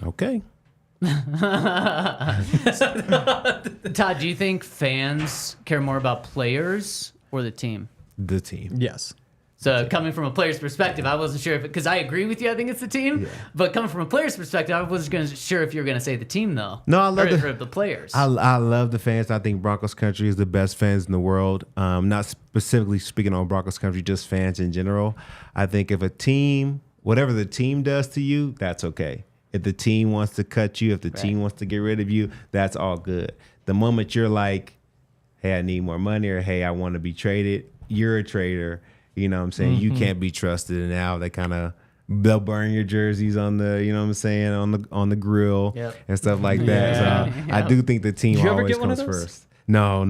Speaker 2: Okay.
Speaker 1: Todd, do you think fans care more about players or the team?
Speaker 2: the team.
Speaker 3: Yes.
Speaker 1: So coming from a player's perspective, I wasn't sure if because I agree with you. I think it's the team, but coming from a player's perspective, I wasn't sure if you were going to say the team though.
Speaker 2: No, I love
Speaker 1: the players.
Speaker 2: I love the fans. I think Broncos Country is the best fans in the world. Not specifically speaking on Broncos Country, just fans in general. I think if a team, whatever the team does to you, that's okay. If the team wants to cut you, if the team wants to get rid of you, that's all good. The moment you're like, hey, I need more money, or hey, I want to be traded, you're a traitor. You know what I'm saying? You can't be trusted. And now they kind of, they'll burn your jerseys on the, you know what I'm saying, on the grill and stuff like that. So I do think the team always comes first. No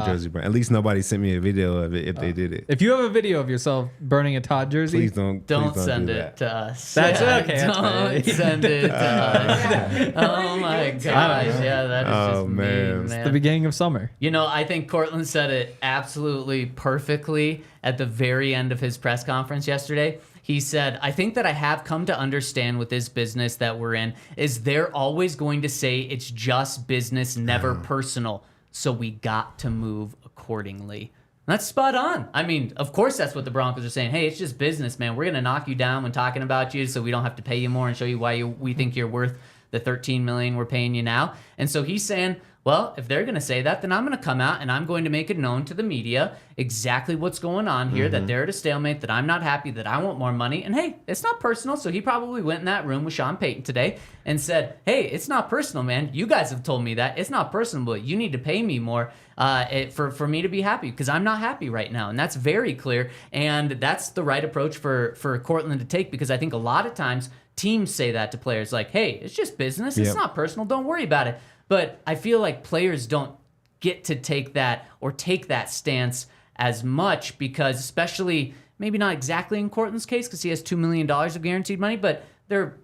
Speaker 2: jersey burn. At least nobody sent me a video of it if they did it.
Speaker 3: If you have a video of yourself burning a Todd jersey,
Speaker 2: please don't
Speaker 1: send
Speaker 2: do
Speaker 1: it to us.
Speaker 3: That's okay.
Speaker 1: Don't send it to us. Oh my gosh. Yeah, that is just mean, man.
Speaker 3: It's the beginning of summer.
Speaker 1: You know, I think Courtland said it absolutely perfectly at the very end of his press conference yesterday. He said, I think that I have come to understand with this business that we're in is they're always going to say it's just business, never personal. So we got to move accordingly. That's spot on. I mean, of course that's what the Broncos are saying. Hey, it's just business, man. We're going to knock you down when talking about you so we don't have to pay you more and show you why we think you're worth the $13 million we're paying you now. And so he's saying, well, if they're going to say that, then I'm going to come out and I'm going to make it known to the media exactly what's going on here, that they're at a stalemate, that I'm not happy, that I want more money. And hey, it's not personal. So he probably went in that room with Sean Payton today and said, hey, it's not personal, man. You guys have told me that. It's not personal, but you need to pay me more for me to be happy because I'm not happy right now. And that's very clear. And that's the right approach for Courtland to take because I think a lot of times teams say that to players like, hey, it's just business. It's not personal. Don't worry about it. But I feel like players don't get to take that stance as much because especially maybe not exactly in Courtland's case because he has $2 million of guaranteed money, but the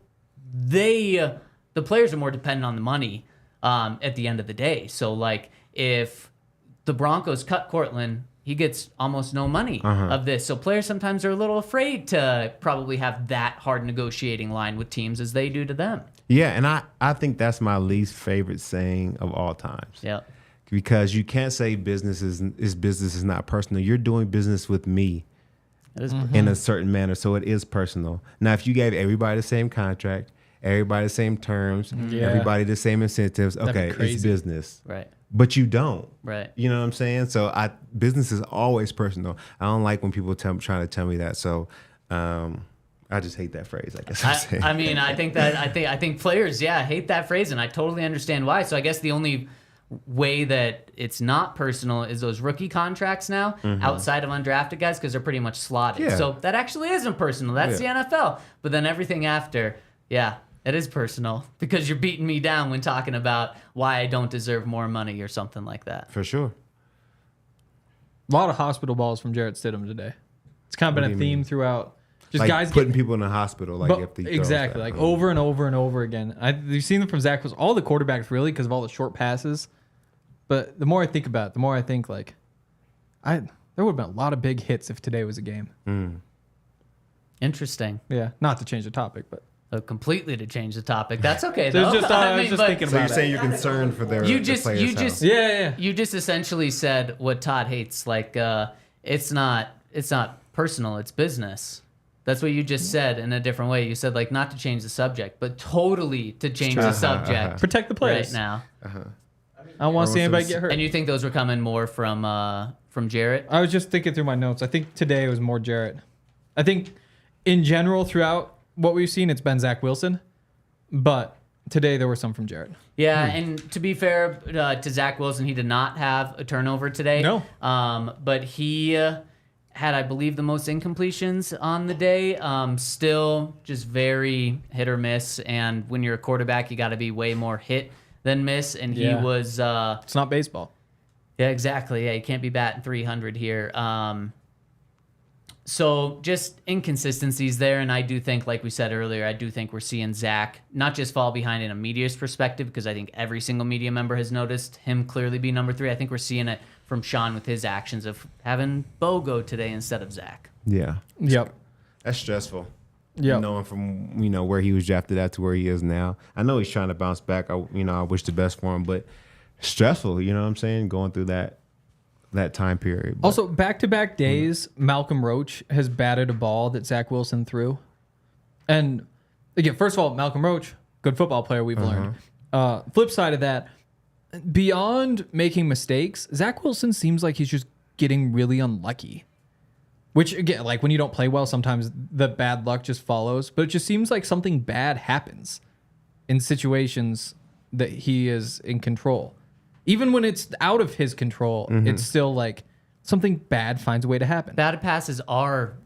Speaker 1: players are more dependent on the money at the end of the day. So like if the Broncos cut Courtland, he gets almost no money of this. So players sometimes are a little afraid to probably have that hard negotiating line with teams as they do to them.
Speaker 2: Yeah, and I think that's my least favorite saying of all times.
Speaker 1: Yeah.
Speaker 2: Because you can't say business is not personal. You're doing business with me in a certain manner, so it is personal. Now, if you gave everybody the same contract, everybody the same terms, everybody the same incentives, okay, it's business.
Speaker 1: Right.
Speaker 2: But you don't.
Speaker 1: Right.
Speaker 2: You know what I'm saying? So business is always personal. I don't like when people trying to tell me that. So I just hate that phrase, I guess I'm saying.
Speaker 1: I mean, I think players, hate that phrase, and I totally understand why. So I guess the only way that it's not personal is those rookie contracts now, outside of undrafted guys, because they're pretty much slotted.
Speaker 2: Yeah.
Speaker 1: So that actually isn't personal. That's the NFL. But then everything after, it is personal because you're beating me down when talking about why I don't deserve more money or something like that.
Speaker 2: For sure.
Speaker 3: A lot of hospital balls from Jarrett Stidham today. It's kind of been a theme throughout. Just
Speaker 2: like
Speaker 3: guys
Speaker 2: putting people in the hospital, like if they
Speaker 3: exactly, like over and over and over again. You've seen them from Zack Wilson, all the quarterbacks really, because of all the short passes. But the more I think about it, the more I think like, there would have been a lot of big hits if today was a game.
Speaker 1: Interesting.
Speaker 3: Yeah, not to change the topic, but
Speaker 1: completely to change the topic. That's okay though.
Speaker 3: I was just thinking
Speaker 2: so
Speaker 3: about
Speaker 2: you're saying you're concerned for their
Speaker 1: you
Speaker 2: players' health.
Speaker 1: You just essentially said what Todd hates. Like it's not personal. It's business. That's what you just said in a different way. You said like not to change the subject, but totally to change the subject.
Speaker 3: Protect the players
Speaker 1: right now.
Speaker 3: I don't want to see anybody get hurt.
Speaker 1: And you think those were coming more from Jarrett?
Speaker 3: I was just thinking through my notes. I think today it was more Jarrett. I think in general throughout what we've seen, it's been Zack Wilson, but today there were some from Jarrett.
Speaker 1: Yeah, and to be fair to Zack Wilson, he did not have a turnover today.
Speaker 3: No.
Speaker 1: But he had, I believe, the most incompletions on the day. Still just very hit or miss. And when you're a quarterback, you got to be way more hit than miss. And he was...
Speaker 3: it's not baseball.
Speaker 1: Yeah, exactly. Yeah, you can't be batting 300 here. So just inconsistencies there, and I do think, like we said earlier, I do think we're seeing Zack not just fall behind in a media's perspective, because I think every single media member has noticed him clearly be number 3. I think we're seeing it from Sean with his actions of having Bo go today instead of Zack.
Speaker 2: Yeah.
Speaker 3: Yep.
Speaker 2: That's stressful.
Speaker 3: Yeah.
Speaker 2: Knowing from where he was drafted at to where he is now. I know he's trying to bounce back. I wish the best for him, but stressful. You know what I'm saying? Going through that that time period. But,
Speaker 3: Also, back-to-back days, Malcolm Roach has batted a ball that Zack Wilson threw. And again, first of all, Malcolm Roach, good football player, we've learned. Flip side of that, beyond making mistakes, Zack Wilson seems like he's just getting really unlucky. Which, again, like when you don't play well, sometimes the bad luck just follows. But it just seems like something bad happens in situations that he is in control. Even when it's out of his control, it's still like something bad finds a way to happen.
Speaker 1: Bad passes are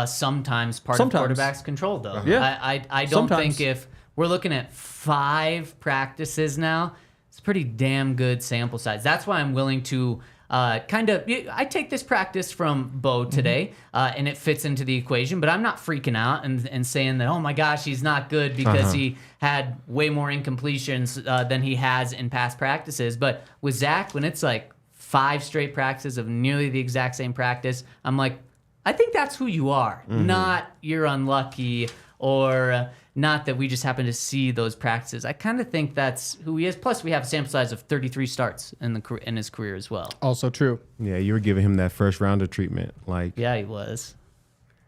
Speaker 1: sometimes part of quarterback's control, though.
Speaker 3: Yeah.
Speaker 1: I don't think if we're looking at 5 practices now, it's a pretty damn good sample size. That's why I'm willing to I take this practice from Bo today, and it fits into the equation, but I'm not freaking out and saying that, oh my gosh, he's not good because he had way more incompletions than he has in past practices. But with Zack, when it's like 5 straight practices of nearly the exact same practice, I'm like, I think that's who you are, not you're unlucky or not that we just happen to see those practices. I kind of think that's who he is. Plus, we have a sample size of 33 starts in his career as well.
Speaker 3: Also true.
Speaker 2: Yeah, you were giving him that first rounder treatment. Like,
Speaker 1: yeah, he was.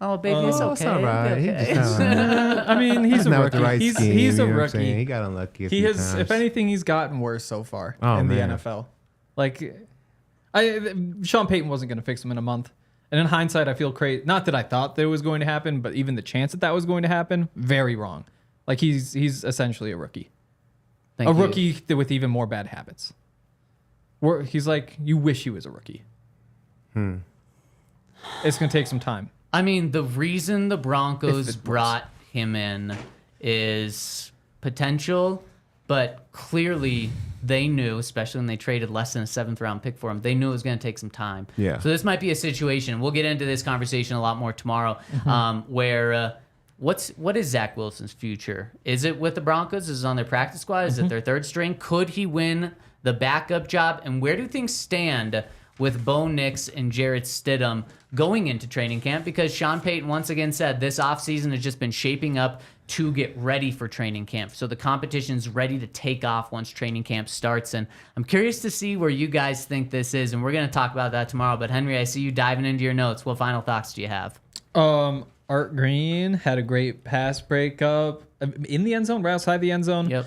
Speaker 1: Oh, baby, it's okay.
Speaker 2: It's all right.
Speaker 1: Okay.
Speaker 3: I mean, he's a rookie.
Speaker 2: Right
Speaker 3: he's
Speaker 2: scheme,
Speaker 3: a
Speaker 2: you know what I'm
Speaker 3: rookie.
Speaker 2: saying? He got unlucky.
Speaker 3: He has, times. If anything, he's gotten worse so far in the NFL. Like, Sean Payton wasn't going to fix him in a month. And in hindsight, I feel crazy. Not that I thought that it was going to happen, but even the chance that was going to happen, very wrong. Like, he's essentially a rookie. Rookie with even more bad habits. He's like, you wish he was a rookie. It's going to take some time.
Speaker 1: I mean, the reason the Broncos brought him in is potential, but clearly they knew, especially when they traded less than a 7th-round pick for him, they knew it was going to take some time.
Speaker 2: Yeah.
Speaker 1: So this might be a situation. We'll get into this conversation a lot more tomorrow, where what is Zack Wilson's future? Is it with the Broncos? Is it on their practice squad? Is it their 3rd string? Could he win the backup job? And where do things stand with Bo Nix and Jarrett Stidham going into training camp? Because Sean Payton once again said this offseason has just been shaping up to get ready for training camp. So the competition's ready to take off once training camp starts. And I'm curious to see where you guys think this is. And we're going to talk about that tomorrow. But Henry, I see you diving into your notes. What final thoughts do you have?
Speaker 3: Art Green had a great pass breakup in the end zone, right outside the end zone.
Speaker 1: Yep.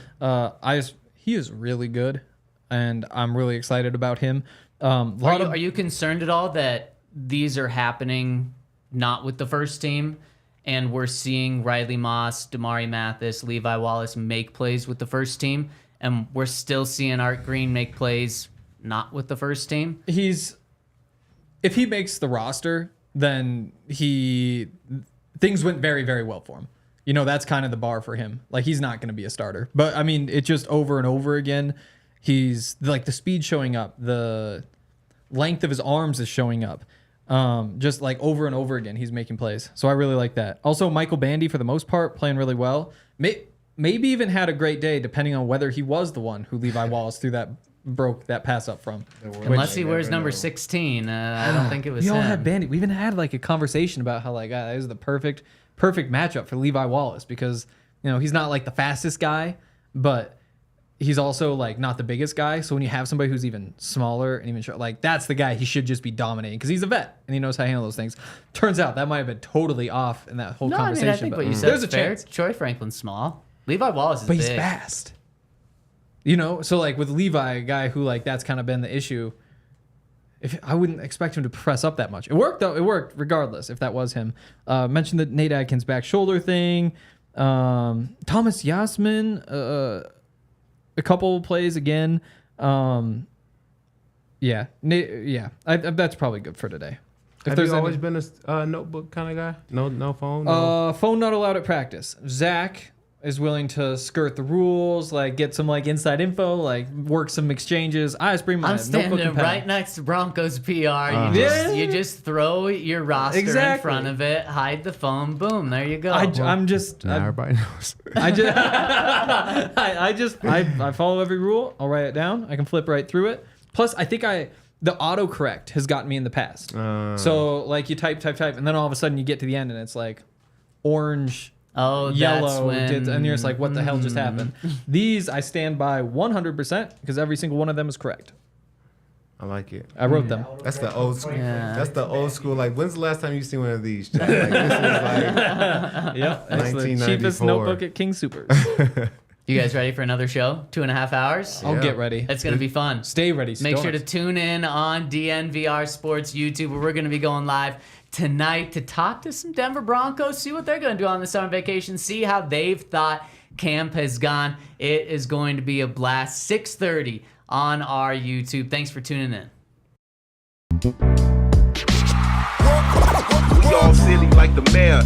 Speaker 3: He is really good, and I'm really excited about him.
Speaker 1: Are you concerned at all that these are happening not with the first team, and we're seeing Riley Moss, Damari Mathis, Levi Wallace make plays with the first team, and we're still seeing Art Green make plays not with the first team?
Speaker 3: If he makes the roster, then things went very, very well for him. You know, that's kind of the bar for him. Like, he's not going to be a starter. But, I mean, it just over and over again, he's, like, the speed showing up, the length of his arms is showing up. Just, like, over and over again, he's making plays. So I really like that. Also, Michael Bandy, for the most part, playing really well. Maybe even had a great day, depending on whether he was the one who Levi Wallace broke that pass up from.
Speaker 1: Unless he wears number 16. I don't think it was him.
Speaker 3: We all had Bandy. We even had like a conversation about how like that is the perfect matchup for Levi Wallace because, you know, he's not like the fastest guy, but he's also like not the biggest guy. So when you have somebody who's even smaller and even short, like that's the guy he should just be dominating because he's a vet and he knows how to handle those things. Turns out that might have been totally off in that whole conversation.
Speaker 1: I think what you said
Speaker 3: there's a
Speaker 1: fair.
Speaker 3: chance.
Speaker 1: Troy Franklin's small. Levi Wallace is
Speaker 3: but
Speaker 1: big.
Speaker 3: He's fast. You know, so like with Levi, a guy who like that's kind of been the issue. I wouldn't expect him to press up that much. It worked though. It worked regardless if that was him. Mentioned the Nate Adkins back shoulder thing. Thomas Yasmin, a couple plays again. That's probably good for today.
Speaker 2: Have you always been a notebook kind of guy? No phone? No?
Speaker 3: Phone not allowed at practice. Zach is willing to skirt the rules, like get some like inside info, like work some exchanges. I just bring my notebook and pen.
Speaker 1: I'm standing right next to Broncos PR. You just throw your roster in front of it, hide the phone, boom, there you go.
Speaker 2: Everybody knows.
Speaker 3: I follow every rule. I'll write it down. I can flip right through it. Plus, I think the autocorrect has gotten me in the past. So like you type, and then all of a sudden you get to the end and it's like orange. Yellow, and you're just like, what the hell just happened? These I stand by 100% because every single one of them is correct.
Speaker 2: I like it.
Speaker 3: I wrote them.
Speaker 2: That's the old school.
Speaker 1: Yeah.
Speaker 2: That's the old school. Like, when's the last time you seen one of these? Like, this is like
Speaker 3: Yep. That's the
Speaker 2: 1994.
Speaker 3: cheapest notebook at King Supers.
Speaker 1: You guys ready for another show? 2.5 hours?
Speaker 3: I'll get ready.
Speaker 1: It's going to be fun.
Speaker 3: Stay ready.
Speaker 1: Make sure to
Speaker 3: Donuts.
Speaker 1: tune in on DNVR Sports YouTube, where we're going to be going live tonight to talk to some Denver Broncos, see what they're going to do on the summer vacation, see how they've thought camp has gone. It is going to be a blast. 6:30 on our YouTube. Thanks for tuning in.
Speaker 6: We all silly like the mayor.